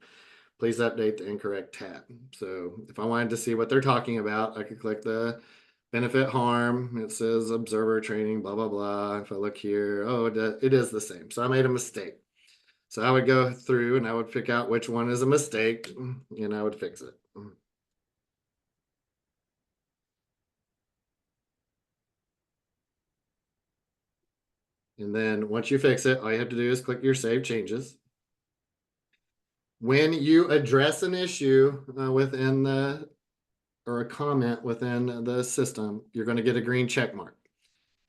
Please update the incorrect tab. So if I wanted to see what they're talking about, I could click the benefit harm. It says observer training, blah, blah, blah. If I look here, oh, it is the same. So I made a mistake. So I would go through and I would pick out which one is a mistake and I would fix it. And then once you fix it, all you have to do is click your save changes. When you address an issue within or a comment within the system, you're going to get a green check mark.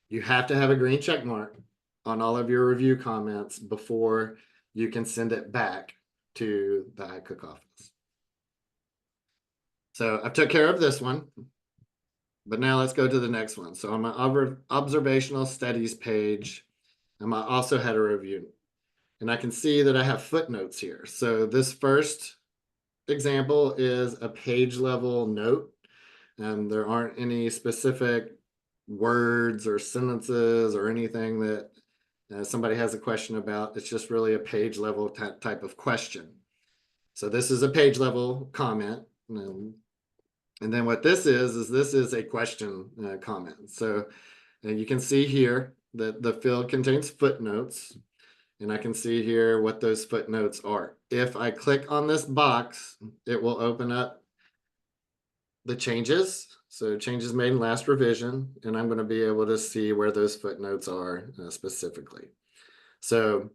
You have to have a green check mark on all of your review comments before you can send it back to the iCook office. So I've took care of this one, but now let's go to the next one. So on my observational studies page, I also had a review. And I can see that I have footnotes here. So this first example is a page level note. And there aren't any specific words or sentences or anything that somebody has a question about. It's just really a page level type of question. So this is a page level comment. And then what this is a question comment. So you can see here that the field contains footnotes. And I can see here what those footnotes are. If I click on this box, it will open up the changes. So changes made in last revision, and I'm going to be able to see where those footnotes are specifically. So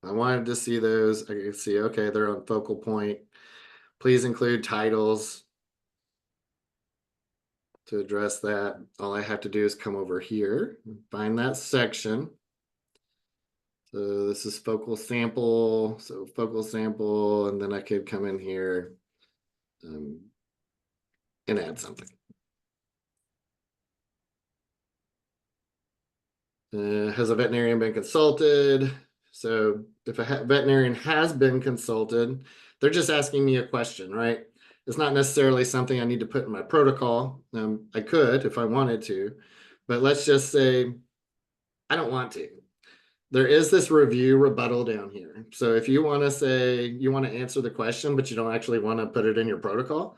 I wanted to see those. I can see, okay, they're on focal point. Please include titles to address that. All I have to do is come over here and find that section. So this is focal sample. So focal sample, and then I could come in here and add something. Has a veterinarian been consulted? So if a veterinarian has been consulted, they're just asking me a question, right? It's not necessarily something I need to put in my protocol. I could if I wanted to, but let's just say I don't want to. There is this review rebuttal down here. So if you want to say you want to answer the question, but you don't actually want to put it in your protocol,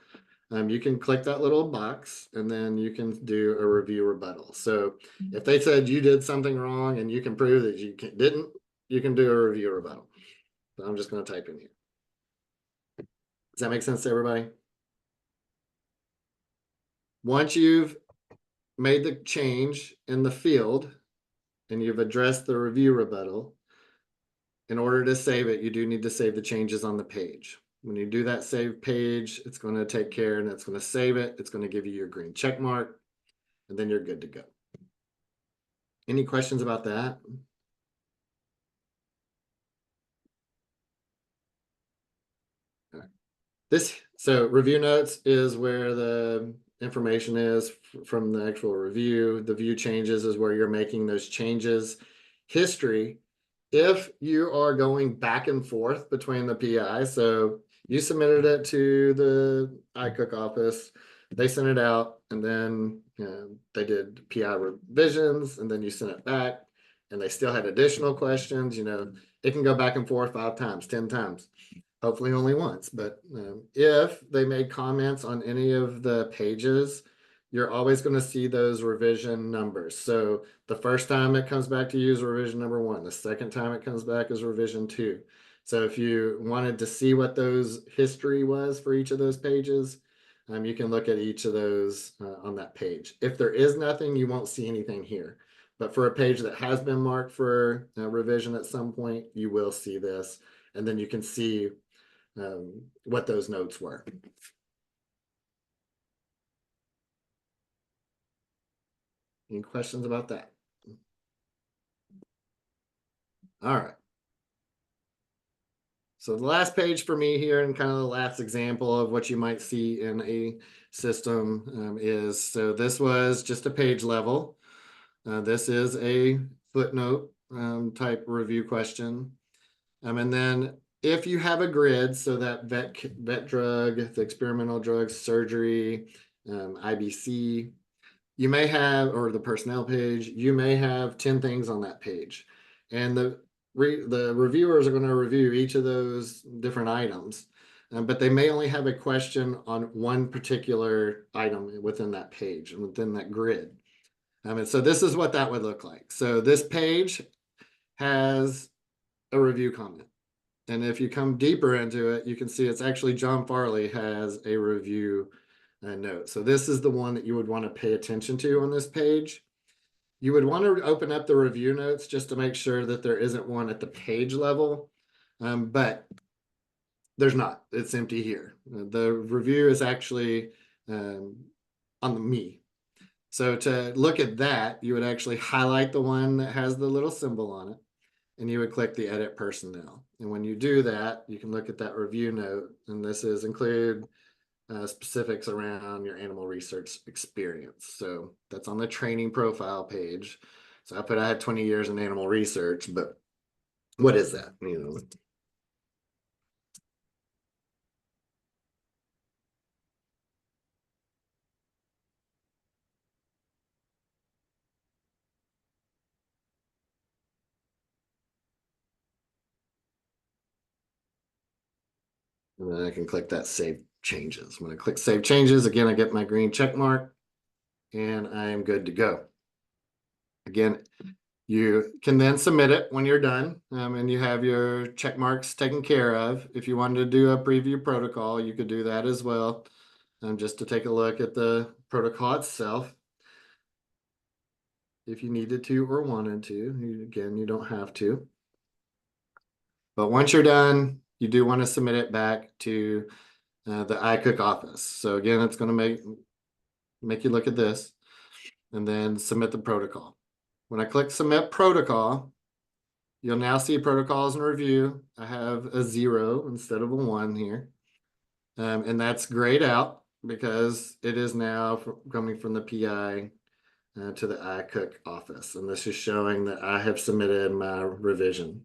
you can click that little box and then you can do a review rebuttal. So if they said you did something wrong and you can prove that you didn't, you can do a review rebuttal. So I'm just going to type in here. Does that make sense to everybody? Once you've made the change in the field and you've addressed the review rebuttal, in order to save it, you do need to save the changes on the page. When you do that save page, it's going to take care and it's going to save it. It's going to give you your green check mark, and then you're good to go. Any questions about that? All right. So review notes is where the information is from the actual review. The view changes is where you're making those changes. History, if you are going back and forth between the PI, so you submitted it to the iCook office, they sent it out, and then they did PI revisions, and then you sent it back, and they still had additional questions. It can go back and forth 5 times, 10 times. Hopefully only once, but if they made comments on any of the pages, you're always going to see those revision numbers. So the first time it comes back to you is revision number 1. The second time it comes back is revision 2. So if you wanted to see what those history was for each of those pages, you can look at each of those on that page. If there is nothing, you won't see anything here. But for a page that has been marked for revision at some point, you will see this. And then you can see what those notes were. Any questions about that? All right. So the last page for me here, and kind of the last example of what you might see in a system is, so this was just a page level. This is a footnote type review question. And then if you have a grid, so that vet drug, the experimental drugs, surgery, IBC, you may have, or the personnel page, you may have 10 things on that page. And the reviewers are going to review each of those different items, but they may only have a question on one particular item within that page and within that grid. And so this is what that would look like. So this page has a review comment. And if you come deeper into it, you can see it's actually John Farley has a review note. So this is the one that you would want to pay attention to on this page. You would want to open up the review notes just to make sure that there isn't one at the page level, but there's not. It's empty here. The review is actually on the me. So to look at that, you would actually highlight the one that has the little symbol on it, and you would click the edit personnel. And when you do that, you can look at that review note, and this is include specifics around your animal research experience. So that's on the training profile page. So I had 20 years in animal research, but what is that? And then I can click that save changes. When I click save changes, again, I get my green check mark and I am good to go. Again, you can then submit it when you're done and you have your check marks taken care of. If you wanted to do a preview protocol, you could do that as well, just to take a look at the protocol itself. If you needed to or wanted to, again, you don't have to. But once you're done, you do want to submit it back to the iCook office. So again, it's going to make you look at this and then submit the protocol. When I click submit protocol, you'll now see protocols and review. I have a 0 instead of a 1 here. And that's grayed out because it is now coming from the PI to the iCook office. And this is showing that I have submitted my revision.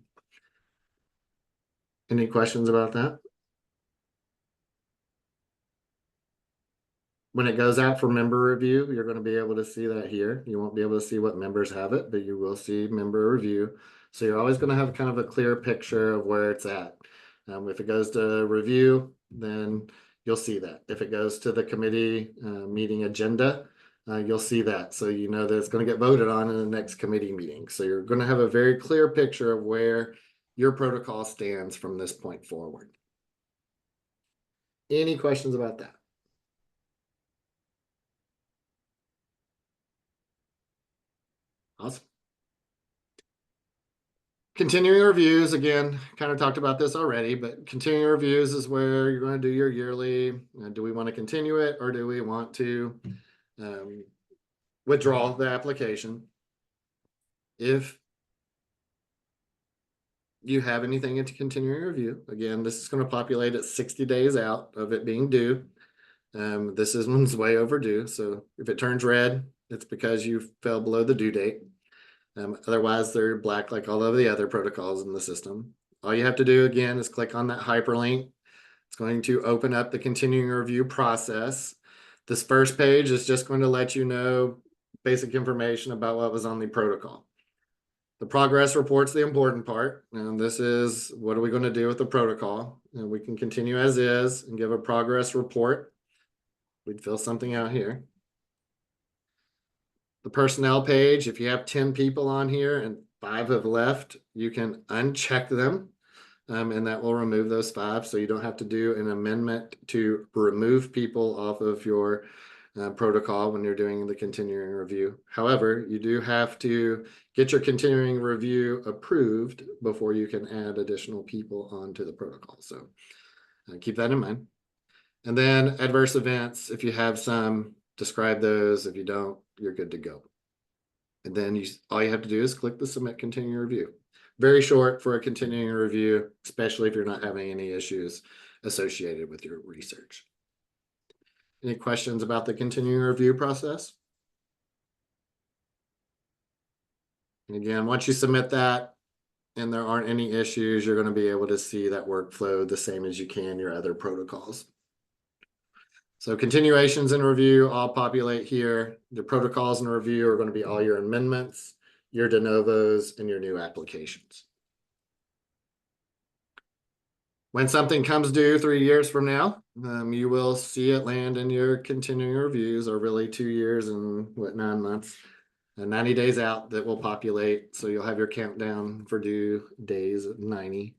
Any questions about that? When it goes out for member review, you're going to be able to see that here. You won't be able to see what members have it, but you will see member review. So you're always going to have kind of a clear picture of where it's at. If it goes to review, then you'll see that. If it goes to the committee meeting agenda, you'll see that. So you know that it's going to get voted on in the next committee meeting. So you're going to have a very clear picture of where your protocol stands from this point forward. Any questions about that? Awesome. Continuing reviews, again, kind of talked about this already, but continuing reviews is where you're going to do your yearly. Do we want to continue it or do we want to withdraw the application? If you have anything into continuing review, again, this is going to populate at 60 days out of it being due. This is one's way overdue. So if it turns red, it's because you fell below the due date. Otherwise, they're black like all of the other protocols in the system. All you have to do again is click on that hyperlink. It's going to open up the continuing review process. This first page is just going to let you know basic information about what was on the protocol. The progress report's the important part. And this is what are we going to do with the protocol? And we can continue as is and give a progress report. We'd fill something out here. The personnel page, if you have 10 people on here and 5 have left, you can uncheck them. And that will remove those 5. So you don't have to do an amendment to remove people off of your protocol when you're doing the continuing review. However, you do have to get your continuing review approved before you can add additional people onto the protocol. So keep that in mind. And then adverse events, if you have some, describe those. If you don't, you're good to go. And then all you have to do is click the submit continuing review. Very short for a continuing review, especially if you're not having any issues associated with your research. Any questions about the continuing review process? And again, once you submit that and there aren't any issues, you're going to be able to see that workflow the same as you can your other protocols. So continuations and review all populate here. The protocols and review are going to be all your amendments, your de novos, and your new applications. When something comes due 3 years from now, you will see it land in your continuing reviews, or really 2 years and 9 months, and 90 days out that will populate. So you'll have your countdown for due days at 90.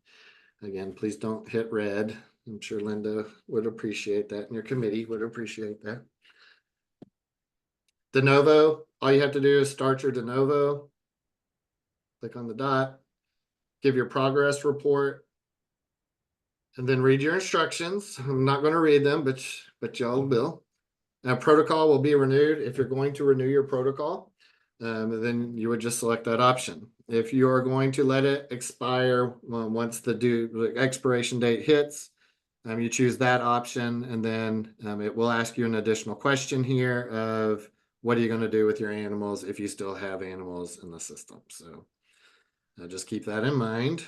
Again, please don't hit red. I'm sure Linda would appreciate that, and your committee would appreciate that. De novo, all you have to do is start your de novo. Click on the dot, give your progress report, and then read your instructions. I'm not going to read them, but y'all will. Now, protocol will be renewed. If you're going to renew your protocol, then you would just select that option. If you are going to let it expire once the expiration date hits, you choose that option, and then it will ask you an additional question here of what are you going to do with your animals if you still have animals in the system. So just keep that in mind.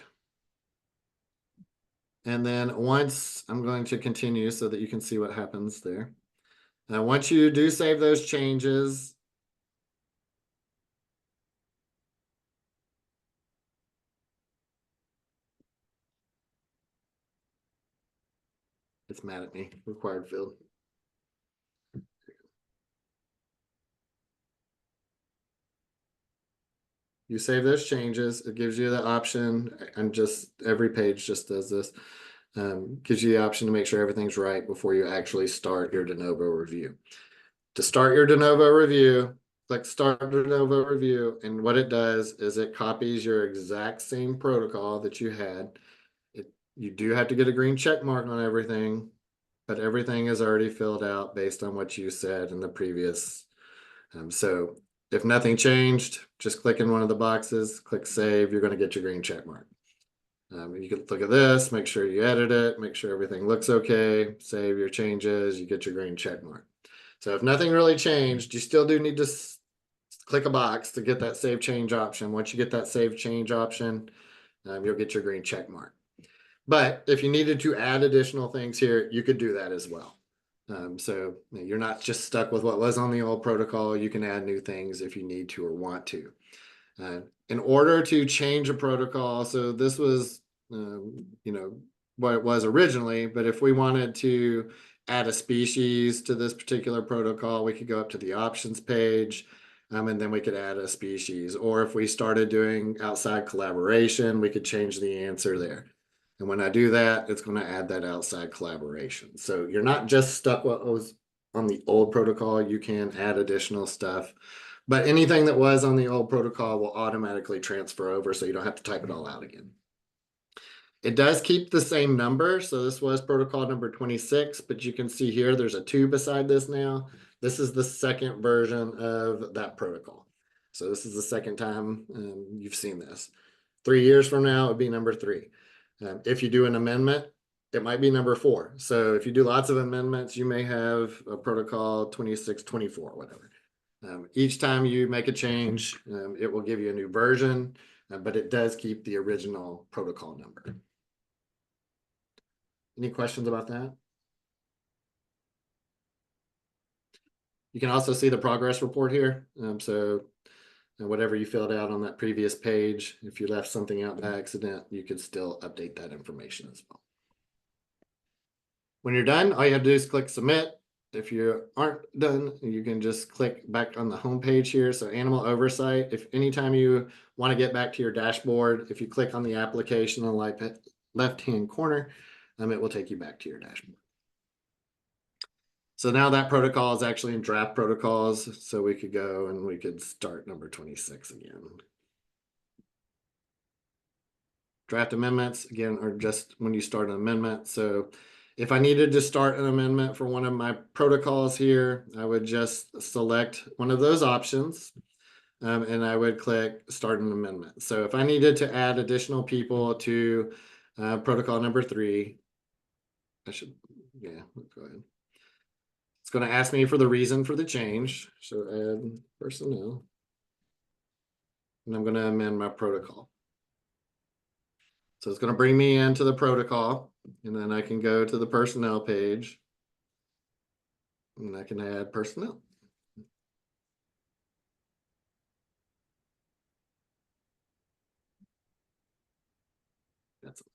And then once I'm going to continue so that you can see what happens there. Now, once you do save those changes, it's mad at me, required field. You save those changes, it gives you the option, and just every page just does this, gives you the option to make sure everything's right before you actually start your de novo review. To start your de novo review, click start de novo review, and what it does is it copies your exact same protocol that you had. You do have to get a green check mark on everything, but everything is already filled out based on what you said in the previous. So if nothing changed, just click in one of the boxes, click save, you're going to get your green check mark. You can look at this, make sure you edit it, make sure everything looks okay, save your changes, you get your green check mark. So if nothing really changed, you still do need to click a box to get that save change option. Once you get that save change option, you'll get your green check mark. But if you needed to add additional things here, you could do that as well. So you're not just stuck with what was on the old protocol. You can add new things if you need to or want to. In order to change a protocol, so this was, what it was originally, but if we wanted to add a species to this particular protocol, we could go up to the options page, and then we could add a species. Or if we started doing outside collaboration, we could change the answer there. And when I do that, it's going to add that outside collaboration. So you're not just stuck with what was on the old protocol. You can add additional stuff. But anything that was on the old protocol will automatically transfer over, so you don't have to type it all out again. It does keep the same number. So this was protocol number 26, but you can see here there's a 2 beside this now. This is the second version of that protocol. So this is the second time you've seen this. 3 years from now, it would be number 3. If you do an amendment, it might be number 4. So if you do lots of amendments, you may have a protocol 26, 24, whatever. Each time you make a change, it will give you a new version, but it does keep the original protocol number. Any questions about that? You can also see the progress report here. So whatever you filled out on that previous page, if you left something out by accident, you could still update that information as well. When you're done, all you have to do is click submit. If you aren't done, you can just click back on the home page here. So animal oversight, if anytime you want to get back to your dashboard, if you click on the application on the left-hand corner, it will take you back to your dashboard. So now that protocol is actually in draft protocols, so we could go and we could start number 26 again. Draft amendments, again, are just when you start an amendment. So if I needed to start an amendment for one of my protocols here, I would just select one of those options, and I would click start an amendment. So if I needed to add additional people to protocol number 3, go ahead. It's going to ask me for the reason for the change. So add personnel. And I'm going to amend my protocol. So it's going to bring me into the protocol, and then I can go to the personnel page, and I can add personnel. That's okay.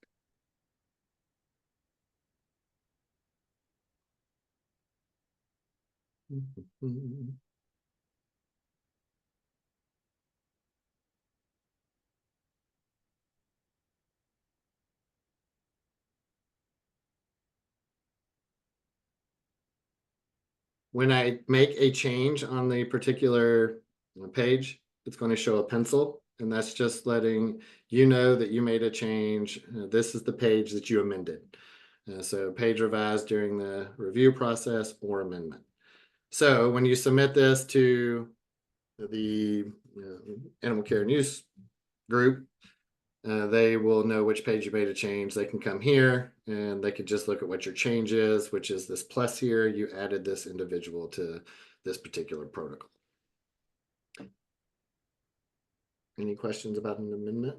When I make a change on the particular page, it's going to show a pencil, and that's just letting you know that you made a change. This is the page that you amended. So page revised during the review process or amendment. So when you submit this to the animal care and use group, they will know which page you made a change. They can come here and they could just look at what your change is, which is this plus here. You added this individual to this particular protocol. Any questions about an amendment?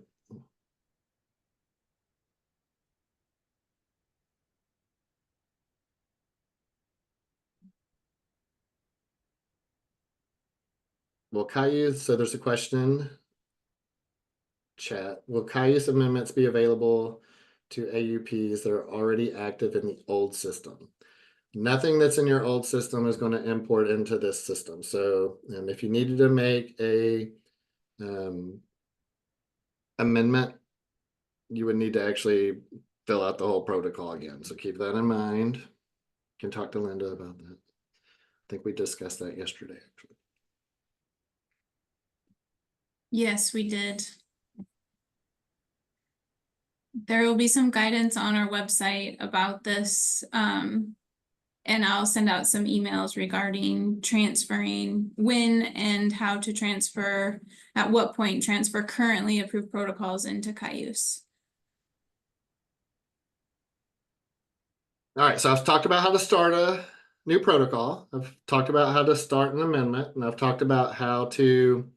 Will Cayuse, so there's a question, chat. Will Cayuse amendments be available to AUPs that are already active in the old system? Nothing that's in your old system is going to import into this system. So if you needed to make a amendment, you would need to actually fill out the whole protocol again. So keep that in mind. You can talk to Linda about that. I think we discussed that yesterday, actually. Yes, we did. There will be some guidance on our website about this. And I'll send out some emails regarding transferring when and how to transfer, at what point transfer currently approved protocols into Cayuse. All right, so I've talked about how to start a new protocol. I've talked about how to start an amendment, and I've talked about how to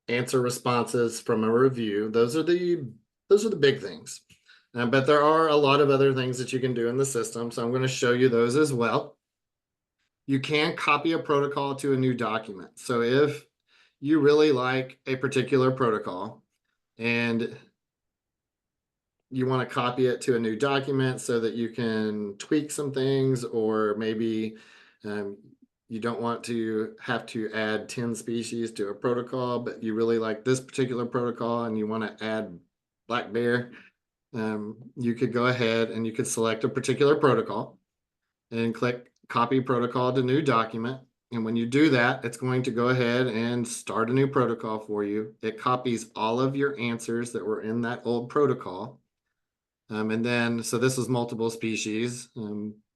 answer responses from a review. Those are the big things. But there are a lot of other things that you can do in the system, so I'm going to show you those as well. You can copy a protocol to a new document. So if you really like a particular protocol and you want to copy it to a new document so that you can tweak some things, or maybe you don't want to have to add 10 species to a protocol, but you really like this particular protocol and you want to add black bear, you could go ahead and you could select a particular protocol and click copy protocol to new document. And when you do that, it's going to go ahead and start a new protocol for you. It copies all of your answers that were in that old protocol. And then, so this is multiple species,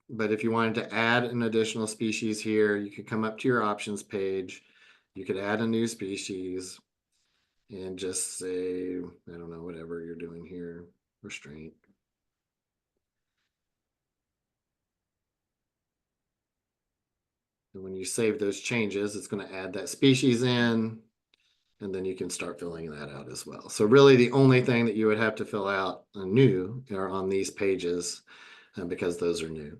but if you wanted to add an additional species here, you could come up to your options page. You could add a new species. and just say, I don't know, whatever you're doing here, restraint. And when you save those changes, it's going to add that species in, and then you can start filling that out as well. So really the only thing that you would have to fill out new are on these pages because those are new.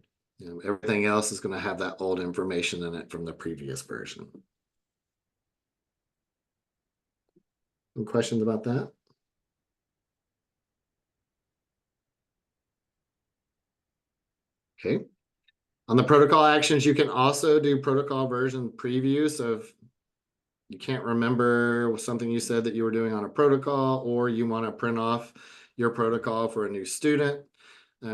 Everything else is going to have that old information in it from the previous version. Any questions about that? Okay. On the protocol actions, you can also do protocol version preview. So if you can't remember something you said that you were doing on a protocol, or you want to print off your protocol for a new student,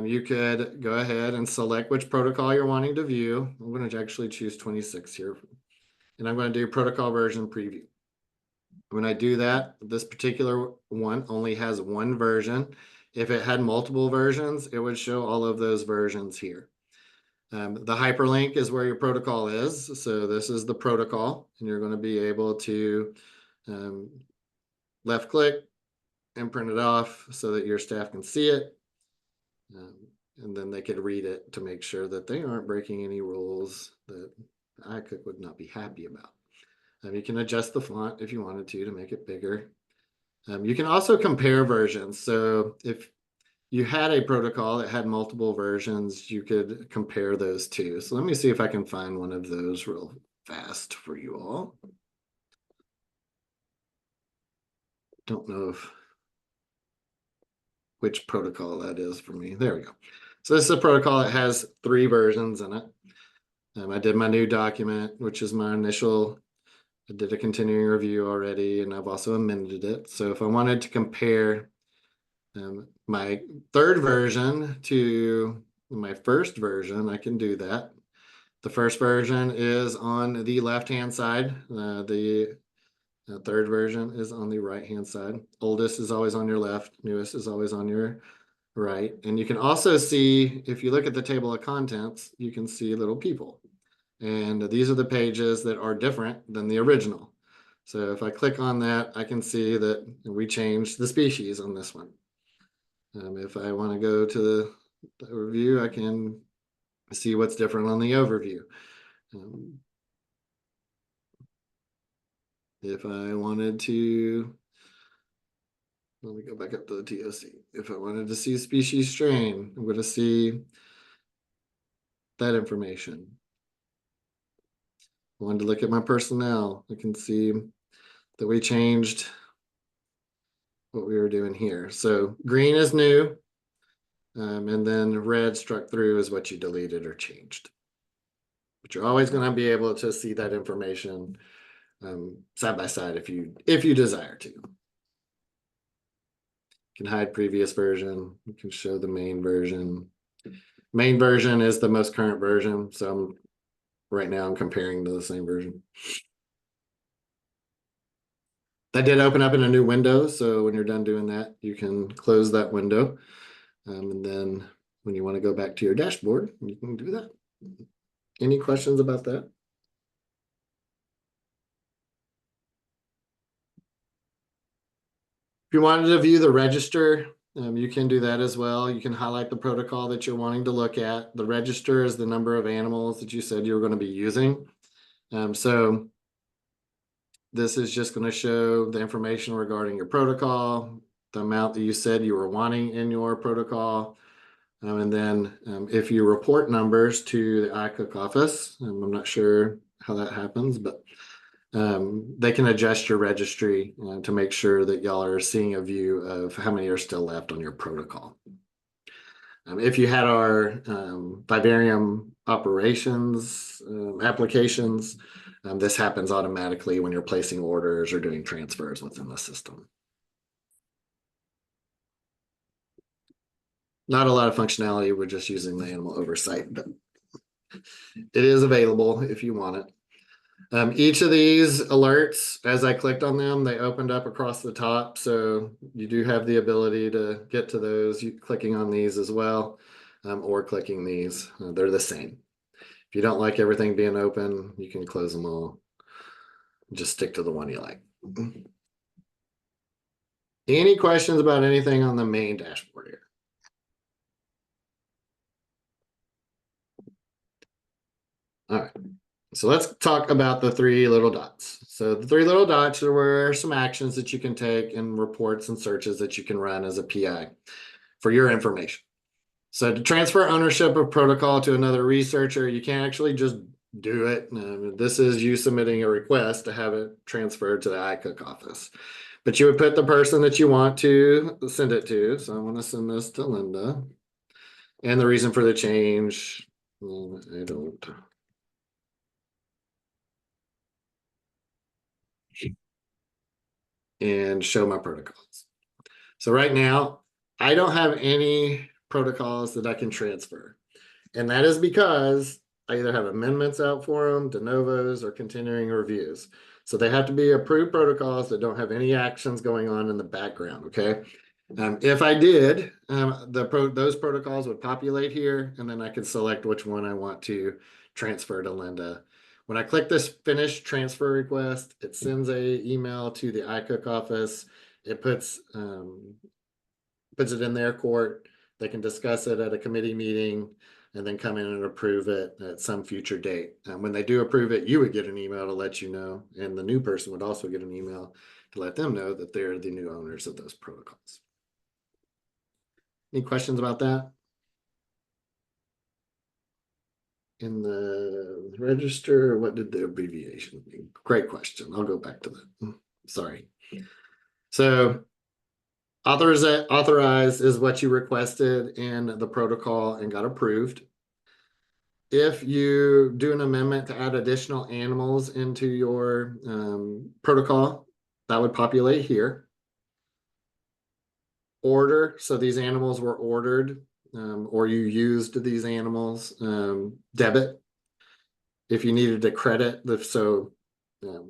you could go ahead and select which protocol you're wanting to view. I'm going to actually choose 26 here, and I'm going to do protocol version preview. When I do that, this particular one only has one version. If it had multiple versions, it would show all of those versions here. The hyperlink is where your protocol is. So this is the protocol, and you're going to be able to left click and print it off so that your staff can see it. And then they could read it to make sure that they aren't breaking any rules that ICOOK would not be happy about. You can adjust the font if you wanted to make it bigger. You can also compare versions. So if you had a protocol that had multiple versions, you could compare those two. So let me see if I can find one of those real fast for you all. Don't know which protocol that is for me. There we go. So this is a protocol that has 3 versions in it. I did my new document, which is my initial. I did a continuing review already, and I've also amended it. So if I wanted to compare my 3rd version to my 1st version, I can do that. The 1st version is on the left-hand side. The 3rd version is on the right-hand side. Oldest is always on your left. Newest is always on your right. And you can also see, if you look at the table of contents, you can see little people. And these are the pages that are different than the original. So if I click on that, I can see that we changed the species on this one. If I want to go to the overview, I can see what's different on the overview. If I wanted to, let me go back up to the TOC. If I wanted to see species strain, I'm going to see that information. I wanted to look at my personnel. I can see that we changed what we were doing here. So green is new, and then red struck through is what you deleted or changed. But you're always going to be able to see that information side by side if you desire to. You can hide previous version. You can show the main version. Main version is the most current version, so right now I'm comparing to the same version. That did open up in a new window, so when you're done doing that, you can close that window. And then when you want to go back to your dashboard, you can do that. Any questions about that? If you wanted to view the register, you can do that as well. You can highlight the protocol that you're wanting to look at. The register is the number of animals that you said you were going to be using. So this is just going to show the information regarding your protocol, the amount that you said you were wanting in your protocol. And then if you report numbers to the ICOOK office, I'm not sure how that happens, but they can adjust your registry to make sure that y'all are seeing a view of how many are still left on your protocol. If you had our vivarium operations applications, this happens automatically when you're placing orders or doing transfers within the system. Not a lot of functionality. We're just using the animal oversight, but it is available if you want it. Each of these alerts, as I clicked on them, they opened up across the top. So you do have the ability to get to those clicking on these as well, or clicking these. They're the same. If you don't like everything being open, you can close them all. Just stick to the one you like. Any questions about anything on the main dashboard here? All right. So let's talk about the three little dots. So the three little dots are where some actions that you can take and reports and searches that you can run as a PI for your information. So to transfer ownership of protocol to another researcher, you can't actually just do it. This is you submitting a request to have it transferred to the iCook office. But you would put the person that you want to send it to. So I want to send this to Linda. And the reason for the change, I don't. And show my protocols. So right now, I don't have any protocols that I can transfer. And that is because I either have amendments out for them, de novos, or continuing reviews. So they have to be approved protocols that don't have any actions going on in the background, okay? If I did, those protocols would populate here, and then I could select which one I want to transfer to Linda. When I click this finish transfer request, it sends a email to the iCook office. It puts it in their court. They can discuss it at a committee meeting and then come in and approve it at some future date. When they do approve it, you would get an email to let you know, and the new person would also get an email to let them know that they're the new owners of those protocols. Any questions about that? In the register, what did the abbreviation mean? Great question. I'll go back to that. Sorry. So authorized is what you requested in the protocol and got approved. If you do an amendment to add additional animals into your protocol, that would populate here. Order, so these animals were ordered, or you used these animals. Debit, if you needed to credit, so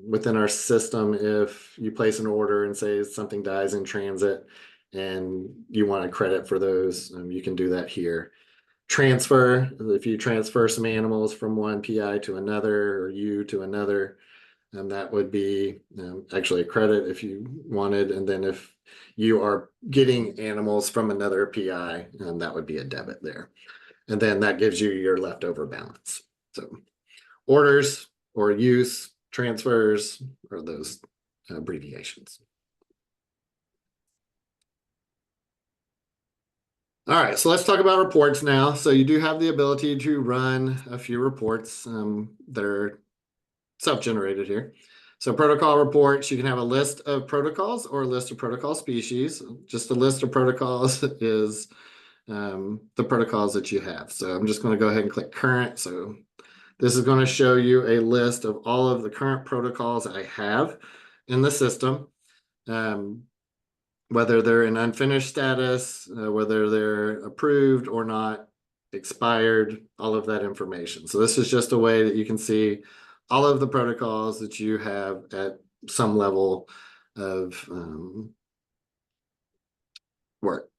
within our system, if you place an order and say something dies in transit and you want to credit for those, you can do that here. Transfer, if you transfer some animals from one PI to another or you to another, that would be actually a credit if you wanted. And then if you are getting animals from another PI, that would be a debit there. And then that gives you your leftover balance. So orders or use, transfers, or those abbreviations. All right, so let's talk about reports now. So you do have the ability to run a few reports that are self-generated here. So protocol reports, you can have a list of protocols or a list of protocol species. Just a list of protocols is the protocols that you have. So I'm just going to go ahead and click current. So this is going to show you a list of all of the current protocols I have in the system. Whether they're in unfinished status, whether they're approved or not, expired, all of that information. So this is just a way that you can see all of the protocols that you have at some level of work.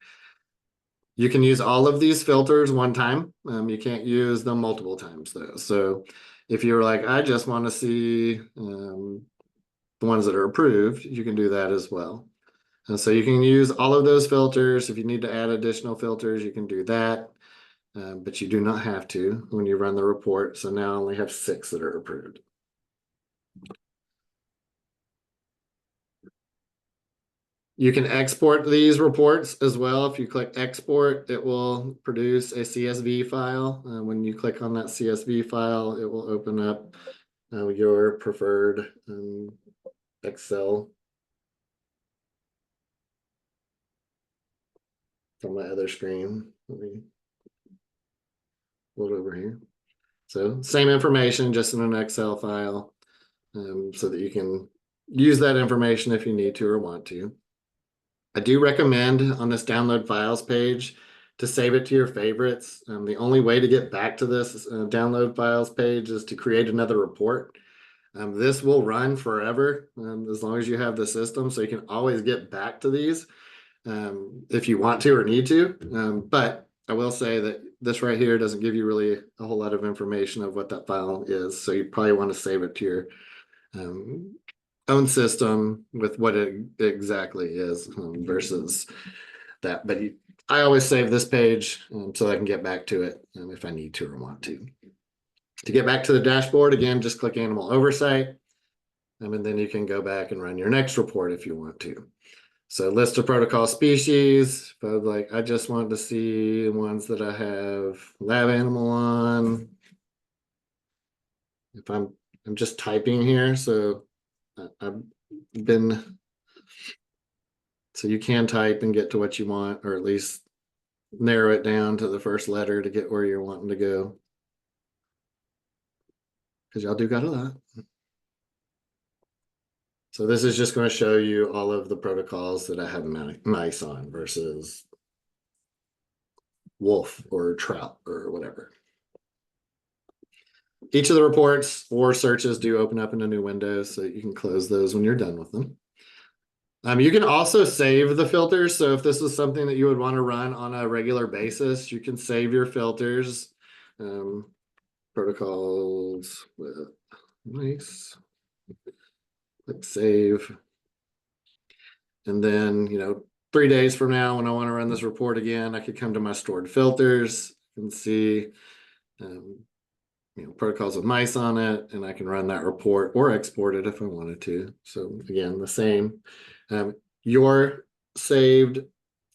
You can use all of these filters one time. You can't use them multiple times though. So if you're like, I just want to see the ones that are approved, you can do that as well. And so you can use all of those filters. If you need to add additional filters, you can do that. But you do not have to when you run the report. So now I only have 6 that are approved. You can export these reports as well. If you click export, it will produce a CSV file. When you click on that CSV file, it will open up your preferred Excel. On my other screen. Let me load over here. So same information, just in an Excel file, so that you can use that information if you need to or want to. I do recommend on this download files page to save it to your favorites. The only way to get back to this download files page is to create another report. This will run forever as long as you have the system, so you can always get back to these if you want to or need to. But I will say that this right here doesn't give you really a whole lot of information of what that file is. So you probably want to save it to your own system with what it exactly is versus that. But I always save this page so I can get back to it if I need to or want to. To get back to the dashboard, again, just click Animal Oversight. And then you can go back and run your next report if you want to. So list of protocol species, but like I just wanted to see ones that I have lab animal on. If I'm just typing here, so I've been, so you can type and get to what you want, or at least narrow it down to the first letter to get where you're wanting to go. Because y'all do got a lot. So this is just going to show you all of the protocols that I have mice on versus wolf or trout or whatever. Each of the reports or searches do open up in a new window, so you can close those when you're done with them. You can also save the filters. So if this is something that you would want to run on a regular basis, you can save your filters. Protocols with nice. Click save. And then, 3 days from now, when I want to run this report again, I could come to my stored filters and see protocols with mice on it, and I can run that report or export it if I wanted to. So again, the same. Your saved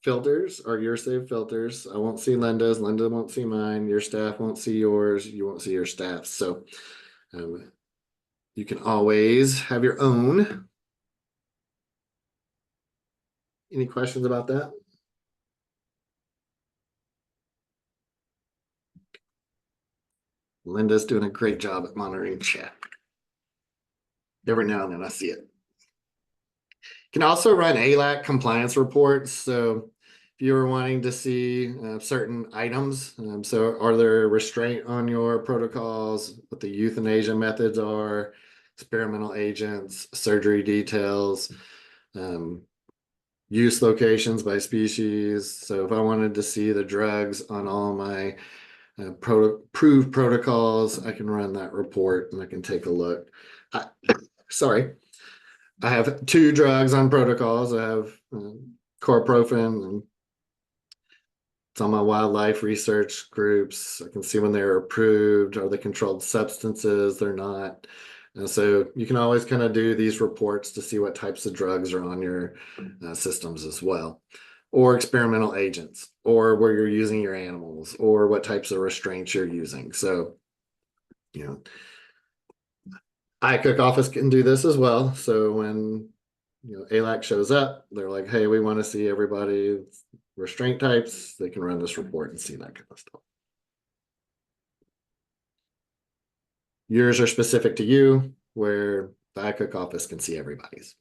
filters are your saved filters. I won't see Linda's. Linda won't see mine. Your staff won't see yours. You won't see your staff. So you can always have your own. Any questions about that? Linda's doing a great job at monitoring chat. Every now and then I see it. You can also run ALAC compliance reports. So if you were wanting to see certain items, so are there restraint on your protocols, what the euthanasia methods are, experimental agents, surgery details, use locations by species. So if I wanted to see the drugs on all my approved protocols, I can run that report and I can take a look. Sorry. I have 2 drugs on protocols. I have chloroprofen, and it's on my wildlife research groups. I can see when they're approved. Are they controlled substances? They're not. And so you can always kind of do these reports to see what types of drugs are on your systems as well, or experimental agents, or where you're using your animals, or what types of restraints you're using. So, iCook office can do this as well. So when ALAC shows up, they're like, hey, we want to see everybody's restraint types. They can run this report and see that kind of stuff. Yours are specific to you, where the iCook office can see everybody's.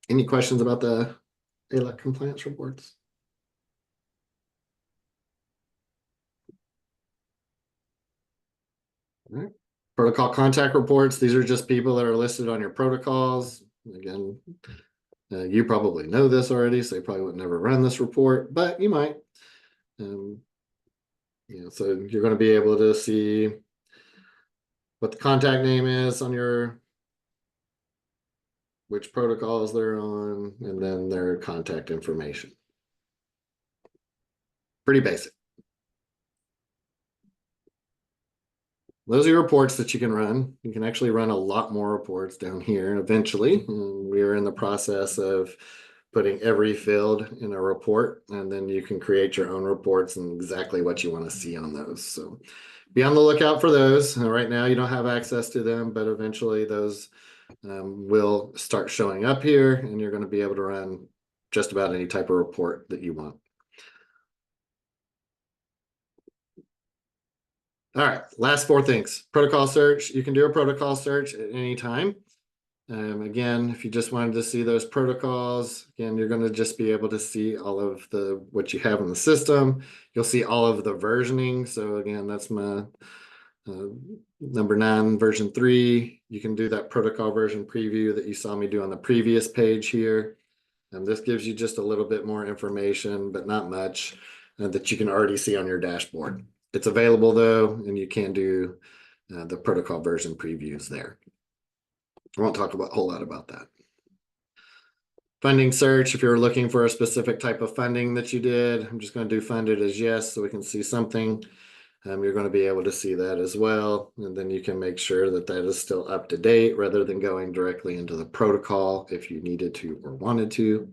Any questions about the ALAC compliance reports? All right. Protocol contact reports. These are just people that are listed on your protocols. Again, you probably know this already, so you probably would never run this report, but you might. So you're going to be able to see what the contact name is on which protocols they're on, and then their contact information. Pretty basic. Those are your reports that you can run. You can actually run a lot more reports down here eventually. We are in the process of putting every field in a report, and then you can create your own reports and exactly what you want to see on those. So be on the lookout for those. Right now you don't have access to them, but eventually those will start showing up here, and you're going to be able to run just about any type of report that you want. All right, last 4 things. Protocol search. You can do a protocol search at any time. Again, if you just wanted to see those protocols, again, you're going to just be able to see all of what you have in the system. You'll see all of the versioning. So again, that's my number 9, version 3. You can do that protocol version preview that you saw me do on the previous page here. And this gives you just a little bit more information, but not much, that you can already see on your dashboard. It's available though, and you can do the protocol version previews there. I won't talk about a whole lot about that. Funding search, if you're looking for a specific type of funding that you did, I'm just going to do funded as yes so we can see something. You're going to be able to see that as well. And then you can make sure that that is still up to date rather than going directly into the protocol if you needed to or wanted to.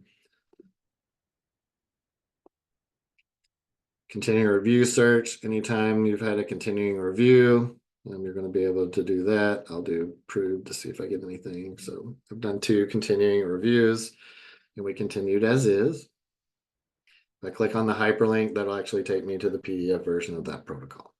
Continuing review search, anytime you've had a continuing review, you're going to be able to do that. I'll do prove to see if I get anything. So I've done 2 continuing reviews and we continued as is. If I click on the hyperlink, that'll actually take me to the PDF version of that protocol.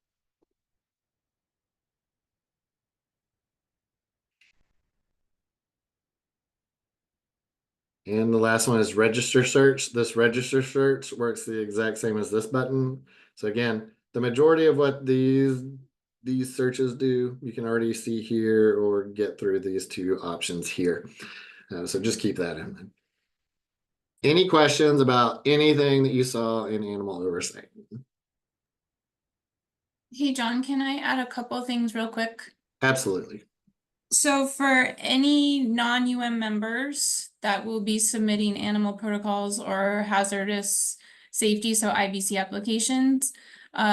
And the last one is register search. This register search works the exact same as this button. So again, the majority of what these searches do, you can already see here or get through these 2 options here. So just keep that in mind. Any questions about anything that you saw in animal oversight? Hey, John, can I add a couple of things real quick? Absolutely. So for any non-UM members that will be submitting animal protocols or hazardous safety, so IBC applications,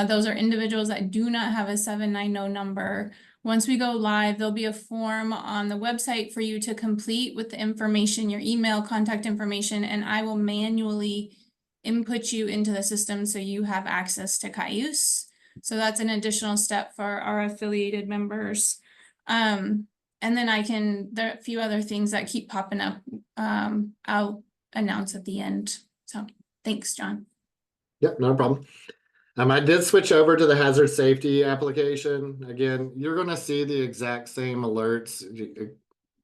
those are individuals that do not have a 790 number. Once we go live, there'll be a form on the website for you to complete with the information, your email, contact information, and I will manually input you into the system so you have access to Cayuse. So that's an additional step for our affiliated members. And then there are a few other things that keep popping up. I'll announce at the end. So thanks, John. Yep, no problem. I did switch over to the hazard safety application. Again, you're going to see the exact same alerts,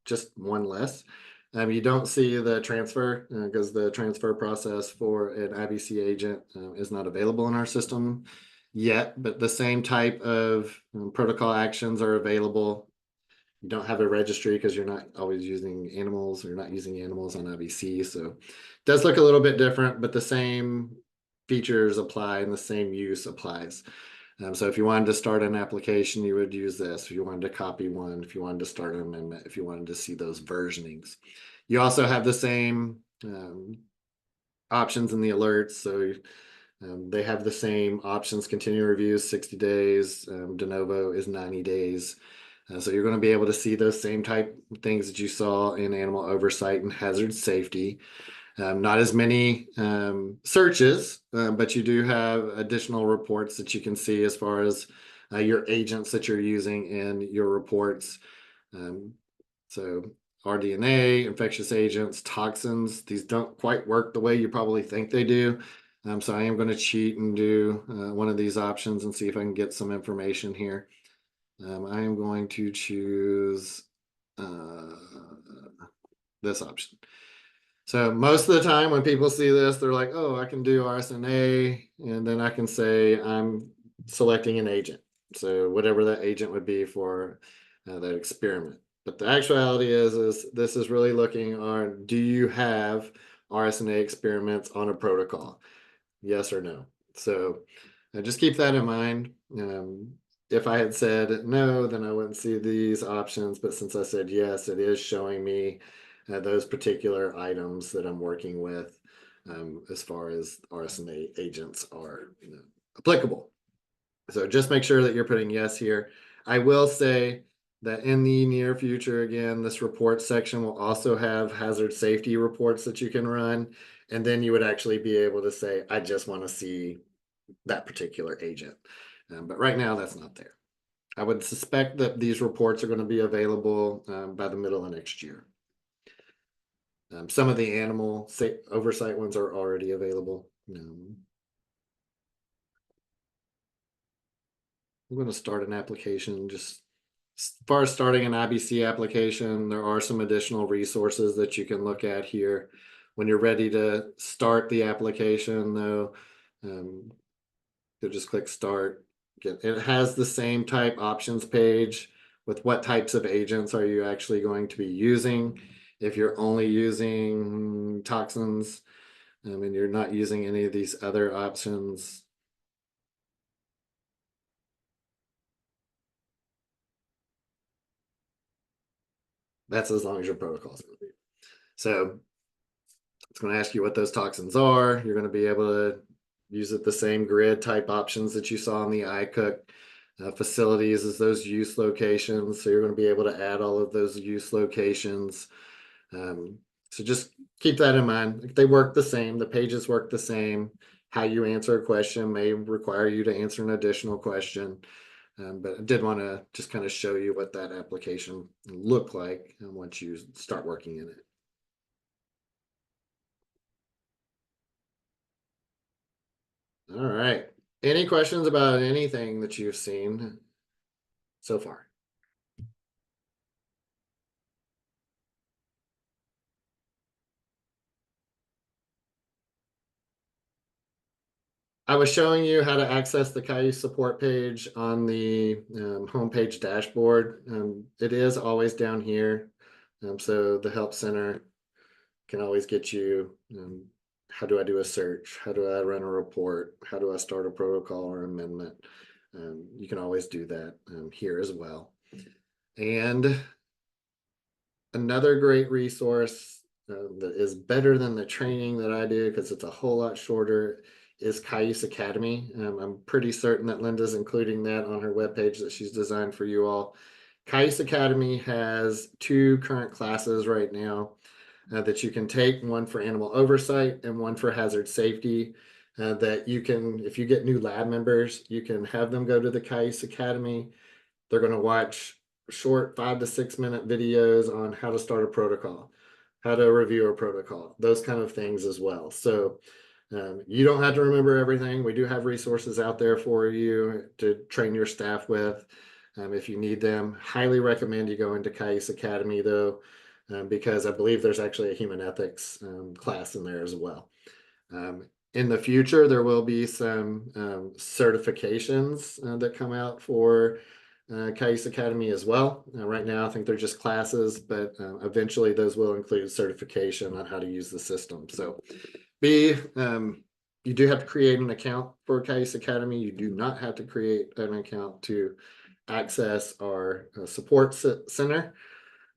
just one less. You don't see the transfer because the transfer process for an IBC agent is not available in our system yet, but the same type of protocol actions are available. You don't have a registry because you're not always using animals, or you're not using animals on IBC. So it does look a little bit different, but the same features apply and the same use applies. So if you wanted to start an application, you would use this. If you wanted to copy one, if you wanted to start an amendment, if you wanted to see those versionings. You also have the same options in the alerts. So they have the same options, continue reviews, 60 days, de novo is 90 days. So you're going to be able to see those same type of things that you saw in animal oversight and hazard safety. Not as many searches, but you do have additional reports that you can see as far as your agents that you're using in your reports. So rDNA, infectious agents, toxins, these don't quite work the way you probably think they do. So I am going to cheat and do one of these options and see if I can get some information here. I am going to choose this option. So most of the time when people see this, they're like, oh, I can do RSNA, and then I can say I'm selecting an agent. So whatever that agent would be for that experiment. But the actuality is this is really looking on, do you have RSNA experiments on a protocol? Yes or no? So just keep that in mind. If I had said no, then I wouldn't see these options. But since I said yes, it is showing me those particular items that I'm working with as far as RSNA agents are applicable. So just make sure that you're putting yes here. I will say that in the near future, again, this report section will also have hazard safety reports that you can run. And then you would actually be able to say, I just want to see that particular agent. But right now, that's not there. I would suspect that these reports are going to be available by the middle of next year. Some of the animal oversight ones are already available. I'm going to start an application. Just as far as starting an IBC application, there are some additional resources that you can look at here. When you're ready to start the application, though, you'll just click start. It has the same type options page with what types of agents are you actually going to be using. If you're only using toxins, and you're not using any of these other options, That's as long as your protocol is going to be. So it's going to ask you what those toxins are. You're going to be able to use it the same grid type options that you saw in the iCook facilities as those use locations. So you're going to be able to add all of those use locations. So just keep that in mind. They work the same. The pages work the same. How you answer a question may require you to answer an additional question. But I did want to just kind of show you what that application looked like once you start working in it. All right. Any questions about anything that you've seen so far? I was showing you how to access the Cayuse support page on the homepage dashboard. It is always down here. So the help center can always get you, how do I do a search? How do I run a report? How do I start a protocol or amendment? You can always do that here as well. And another great resource that is better than the training that I do because it's a whole lot shorter is Cayuse Academy. I'm pretty certain that Linda's including that on her webpage that she's designed for you all. Cayuse Academy has 2 current classes right now that you can take, one for animal oversight and one for hazard safety. That you can, if you get new lab members, you can have them go to the Cayuse Academy. They're going to watch short 5 to 6 minute videos on how to start a protocol, how to review a protocol, those kind of things as well. So you don't have to remember everything. We do have resources out there for you to train your staff with if you need them. Highly recommend you go into Cayuse Academy though, because I believe there's actually a human ethics class in there as well. In the future, there will be some certifications that come out for Cayuse Academy as well. Right now, I think they're just classes, but eventually those will include certification on how to use the system. So you do have to create an account for Cayuse Academy. You do not have to create an account to access our support center.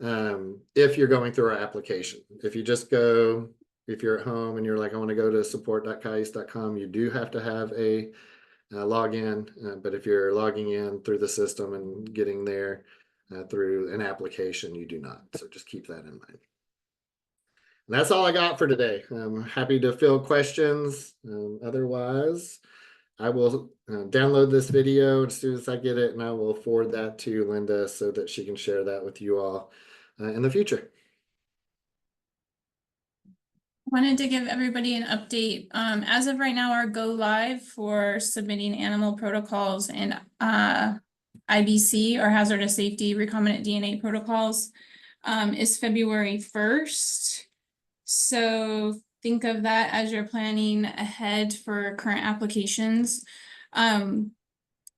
If you're going through our application, if you just go, if you're at home and you're like, I want to go to support.cayuse.com, you do have to have a login. But if you're logging in through the system and getting there through an application, you do not. So just keep that in mind. And that's all I got for today. I'm happy to field questions. Otherwise, I will download this video as soon as I get it, and I will forward that to Linda so that she can share that with you all in the future. Wanted to give everybody an update. As of right now, our go live for submitting animal protocols and IBC or hazardous safety recombinant DNA protocols is February 1st. So think of that as you're planning ahead for current applications.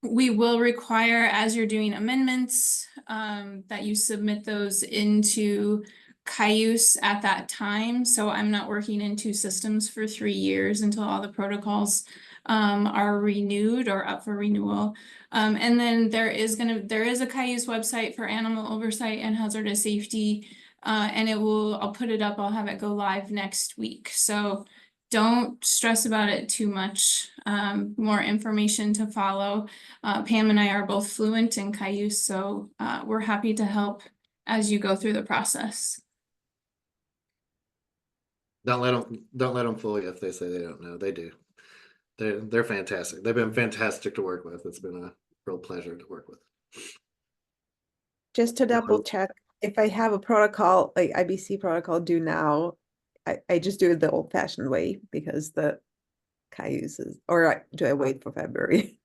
We will require, as you're doing amendments, that you submit those into Cayuse at that time. So I'm not working in 2 systems for 3 years until all the protocols are renewed or up for renewal. And then there is a Cayuse website for animal oversight and hazardous safety. And I'll put it up, I'll have it go live next week. So don't stress about it too much. More information to follow. Pam and I are both fluent in Cayuse, so we're happy to help as you go through the process. Don't let them fool you if they say they don't know. They do. They're fantastic. They've been fantastic to work with. It's been a real pleasure to work with. Just to double check, if I have a protocol, like IBC protocol due now, I just do it the old fashioned way because the Cayuse is, or do I wait for February?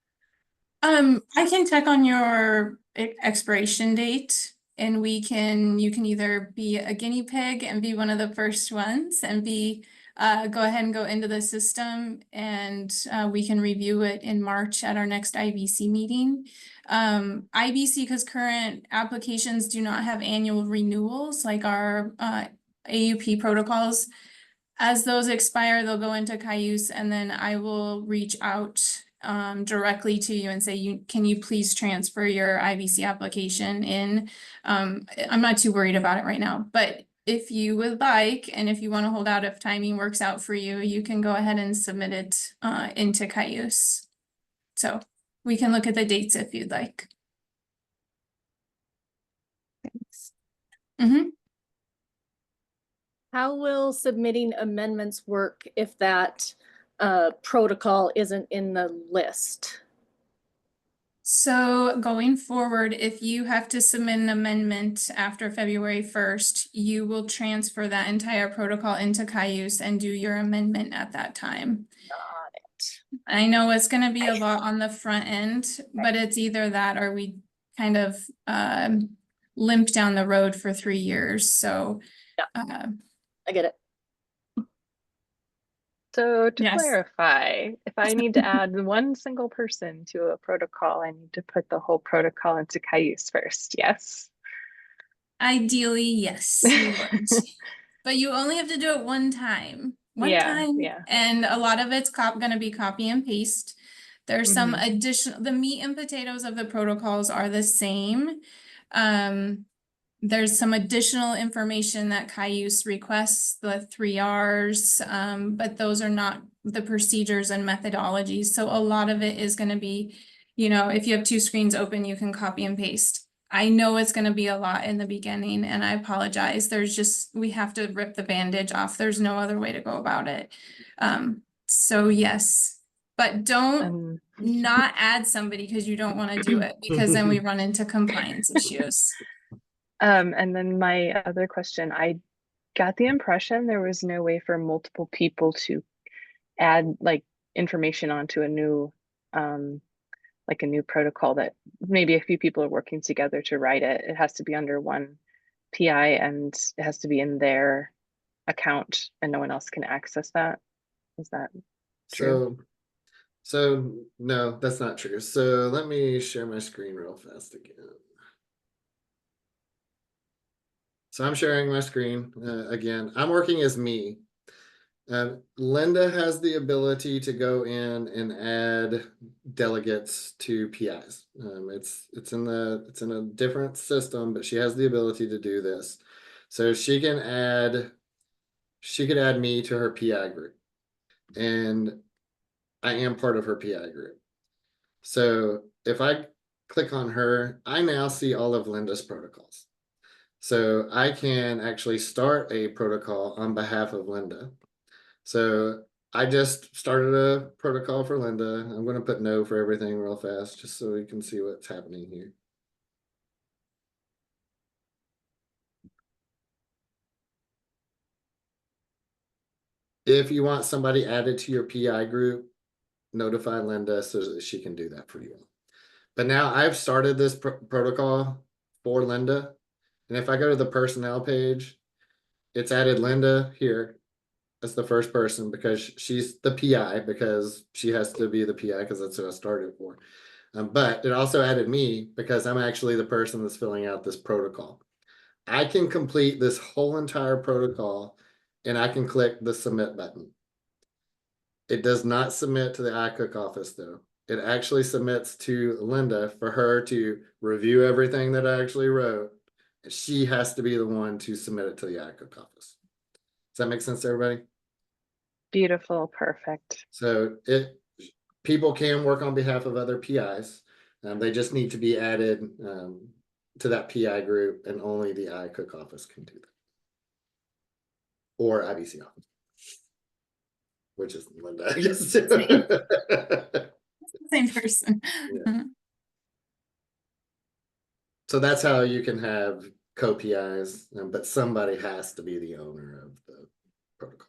I can check on your expiration date and you can either be a guinea pig and be one of the first ones and go ahead and go into the system and we can review it in March at our next IBC meeting. IBC, because current applications do not have annual renewals like our AUP protocols. As those expire, they'll go into Cayuse and then I will reach out directly to you and say, can you please transfer your IBC application in? I'm not too worried about it right now, but if you would like, and if you want to hold out, if timing works out for you, you can go ahead and submit it into Cayuse. So we can look at the dates if you'd like. Thanks. Mm-hmm. How will submitting amendments work if that protocol isn't in the list? So going forward, if you have to submit an amendment after February 1st, you will transfer that entire protocol into Cayuse and do your amendment at that time. Got it. I know it's gonna be a lot on the front end, but it's either that or we kind of limp down the road for 3 years, so. Yeah. I get it. So to Yes. clarify, if I need to add one single person to a protocol, I need to put the whole protocol into Cayuse first, yes? Ideally, yes, you would. But you only have to do it one time. Yeah. And a lot of it's gonna be copy and paste. There's some Mhm. additional, the meat and potatoes of the protocols are the same. There's some additional information that Cayuse requests, the 3 Rs, but those are not the procedures and methodologies. So a lot of it is gonna be, if you have 2 screens open, you can copy and paste. I know it's gonna be a lot in the beginning, and I apologize. We have to rip the bandage off. There's no other way to go about it. So yes, but don't not add somebody because you don't want to do it, because then we run into compliance issues. And then my other question, I got the impression there was no way for multiple people to add like information onto a new like a new protocol that maybe a few people are working together to write it. It has to be under one PI and it has to be in their account and no one else can access that. Is that true? So no, that's not true. So let me share my screen real fast again. So I'm sharing my screen again. I'm working as me. Linda has the ability to go in and add delegates to PIs. It's in a different system, but she has the ability to do this. So she could add me to her PI group, and I am part of her PI group. So if I click on her, I now see all of Linda's protocols. So I can actually start a protocol on behalf of Linda. So I just started a protocol for Linda. I'm going to put no for everything real fast, just so we can see what's happening here. If you want somebody added to your PI group, notify Linda so that she can do that for you. But now I've started this protocol for Linda. And if I go to the personnel page, it's added Linda here as the first person because she's the PI, because she has to be the PI because that's who I started for. But it also added me because I'm actually the person that's filling out this protocol. I can complete this whole entire protocol and I can click the submit button. It does not submit to the iCook office though. It actually submits to Linda for her to review everything that I actually wrote. She has to be the one to submit it to the iCook office. Does that make sense to everybody? Beautiful, perfect. So people can work on behalf of other PIs. They just need to be added to that PI group, and only the iCook office can do that. Or IBC office, which is Linda, I guess. Same person. Yeah. So that's how you can have co-PIs, but somebody has to be the owner of the protocol.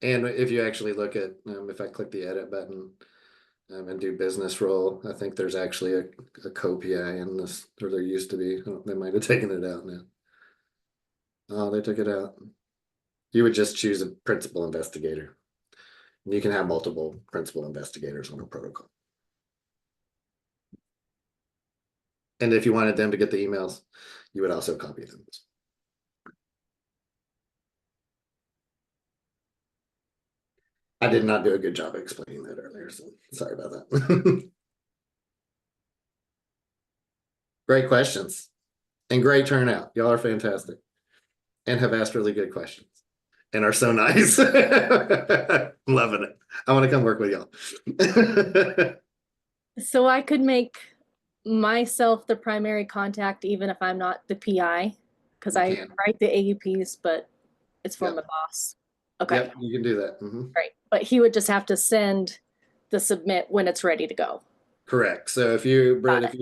And if you actually look at, if I click the edit button and do business role, I think there's actually a co-PI in this, or there used to be. Oh, they might have taken it out now. Oh, they took it out. You would just choose a principal investigator. You can have multiple principal investigators on a protocol. And if you wanted them to get the emails, you would also copy them. I did not do a good job of explaining that earlier, so sorry about that. Great questions and great turnout. Y'all are fantastic and have asked really good questions and are so nice. Loving it. I want to come work with y'all. So I could make myself the primary contact even if I'm not the PI, because You I can. write the AUPs, but it's for Yep. my boss. Okay, Yep, you can do that. Mhm. right. But he would just have to send the submit when it's ready to go. Correct. So if you, Brett, Got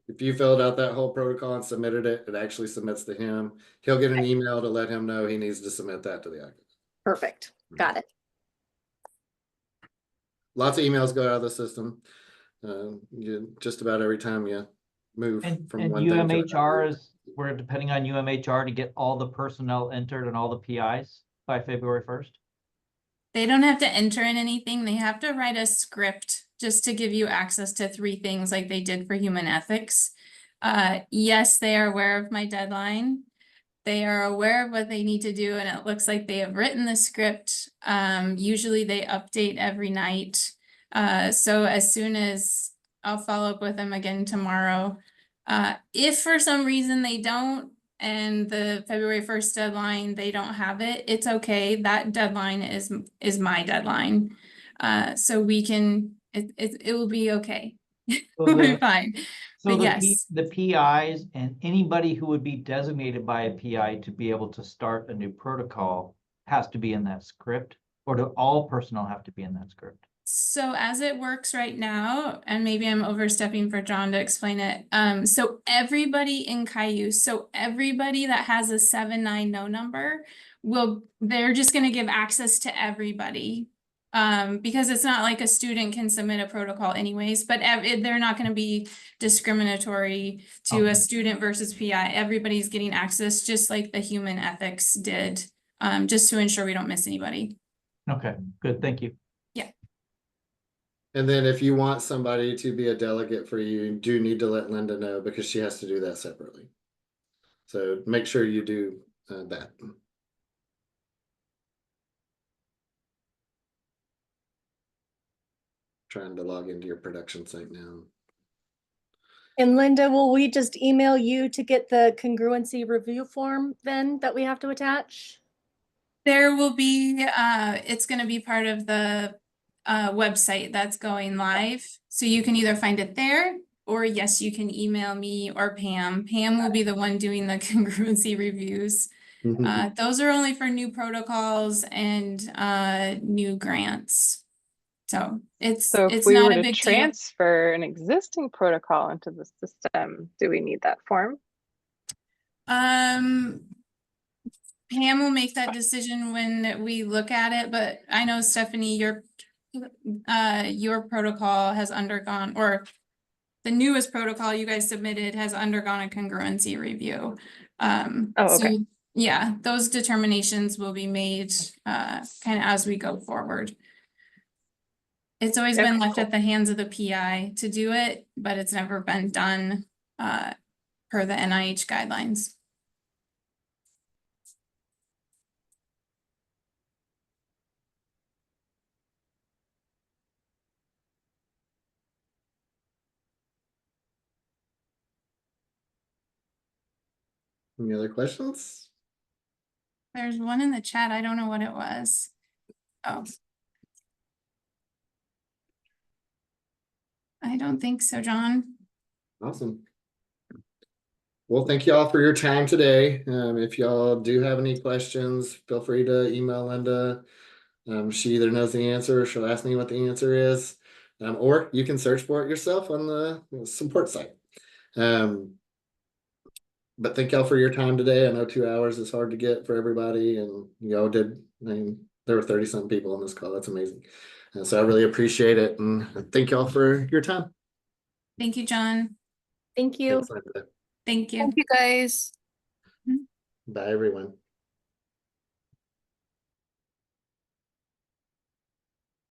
if you filled out that whole protocol and submitted it, it actually submits to him. He'll get an email to let him know he needs to submit that to the ICA. Perfect. Got it. Lots of emails go out of the system. Just about every time you move And from one thing to UMHR another. is, we're depending on UMHR to get all the personnel entered and all the PIs by February 1st. They don't have to enter in anything. They have to write a script just to give you access to 3 things like they did for human ethics. Yes, they are aware of my deadline. They are aware of what they need to do, and it looks like they have written the script. Usually they update every night. So as soon as I'll follow up with them again tomorrow. If for some reason they don't, and the February 1st deadline, they don't have it, it's okay. That deadline is my deadline. So we can, it will be okay. So We'll be the- fine. So But yes. the PIs and anybody who would be designated by a PI to be able to start a new protocol has to be in that script, or do all personnel have to be in that script? So as it works right now, and maybe I'm overstepping for John to explain it. So everybody in Cayuse, so everybody that has a 790 number they're just gonna give access to everybody. Because it's not like a student can submit a protocol anyways, but they're not gonna be discriminatory to a student versus PI. Everybody's getting access, just like the human ethics did, just to ensure we don't miss anybody. Okay, good, thank you. And then if you want somebody to be a delegate for you, you do need to let Linda know because she has to do that separately. So make sure you do that. Trying to log into your production site now. And Linda, will we just email you to get the congruency review form then that we have to attach? There will be, it's gonna be part of the website that's going live. So you can either find it there, or yes, you can email me or Pam. Pam will be the one doing the congruency reviews. Those are only for new protocols and new grants. So So if it's we not were a to big deal. transfer an existing protocol into the system, do we need that form? Pam will make that decision when we look at it, but I know Stephanie, your protocol has undergone, or the newest protocol you guys submitted has undergone a congruency review. Oh, okay. So yeah, those determinations will be made kind of as we go forward. It's always been Okay, left cool. at the hands of the PI to do it, but it's never been done per the NIH guidelines. Any other questions? There's one in the chat. I don't know what it was. Oh. I don't think so, John. Awesome. Well, thank you all for your time today. If y'all do have any questions, feel free to email Linda. She either knows the answer or she'll ask me what the answer is. Or you can search for it yourself on the support site. But thank y'all for your time today. I know 2 hours is hard to get for everybody, and y'all did. I mean, there were 30-something people on this call. That's amazing. So I really appreciate it, and thank y'all for your time. Thank you, John. Thank you. Thanks, Linda. Thank you. Thank you, guys. Bye, everyone.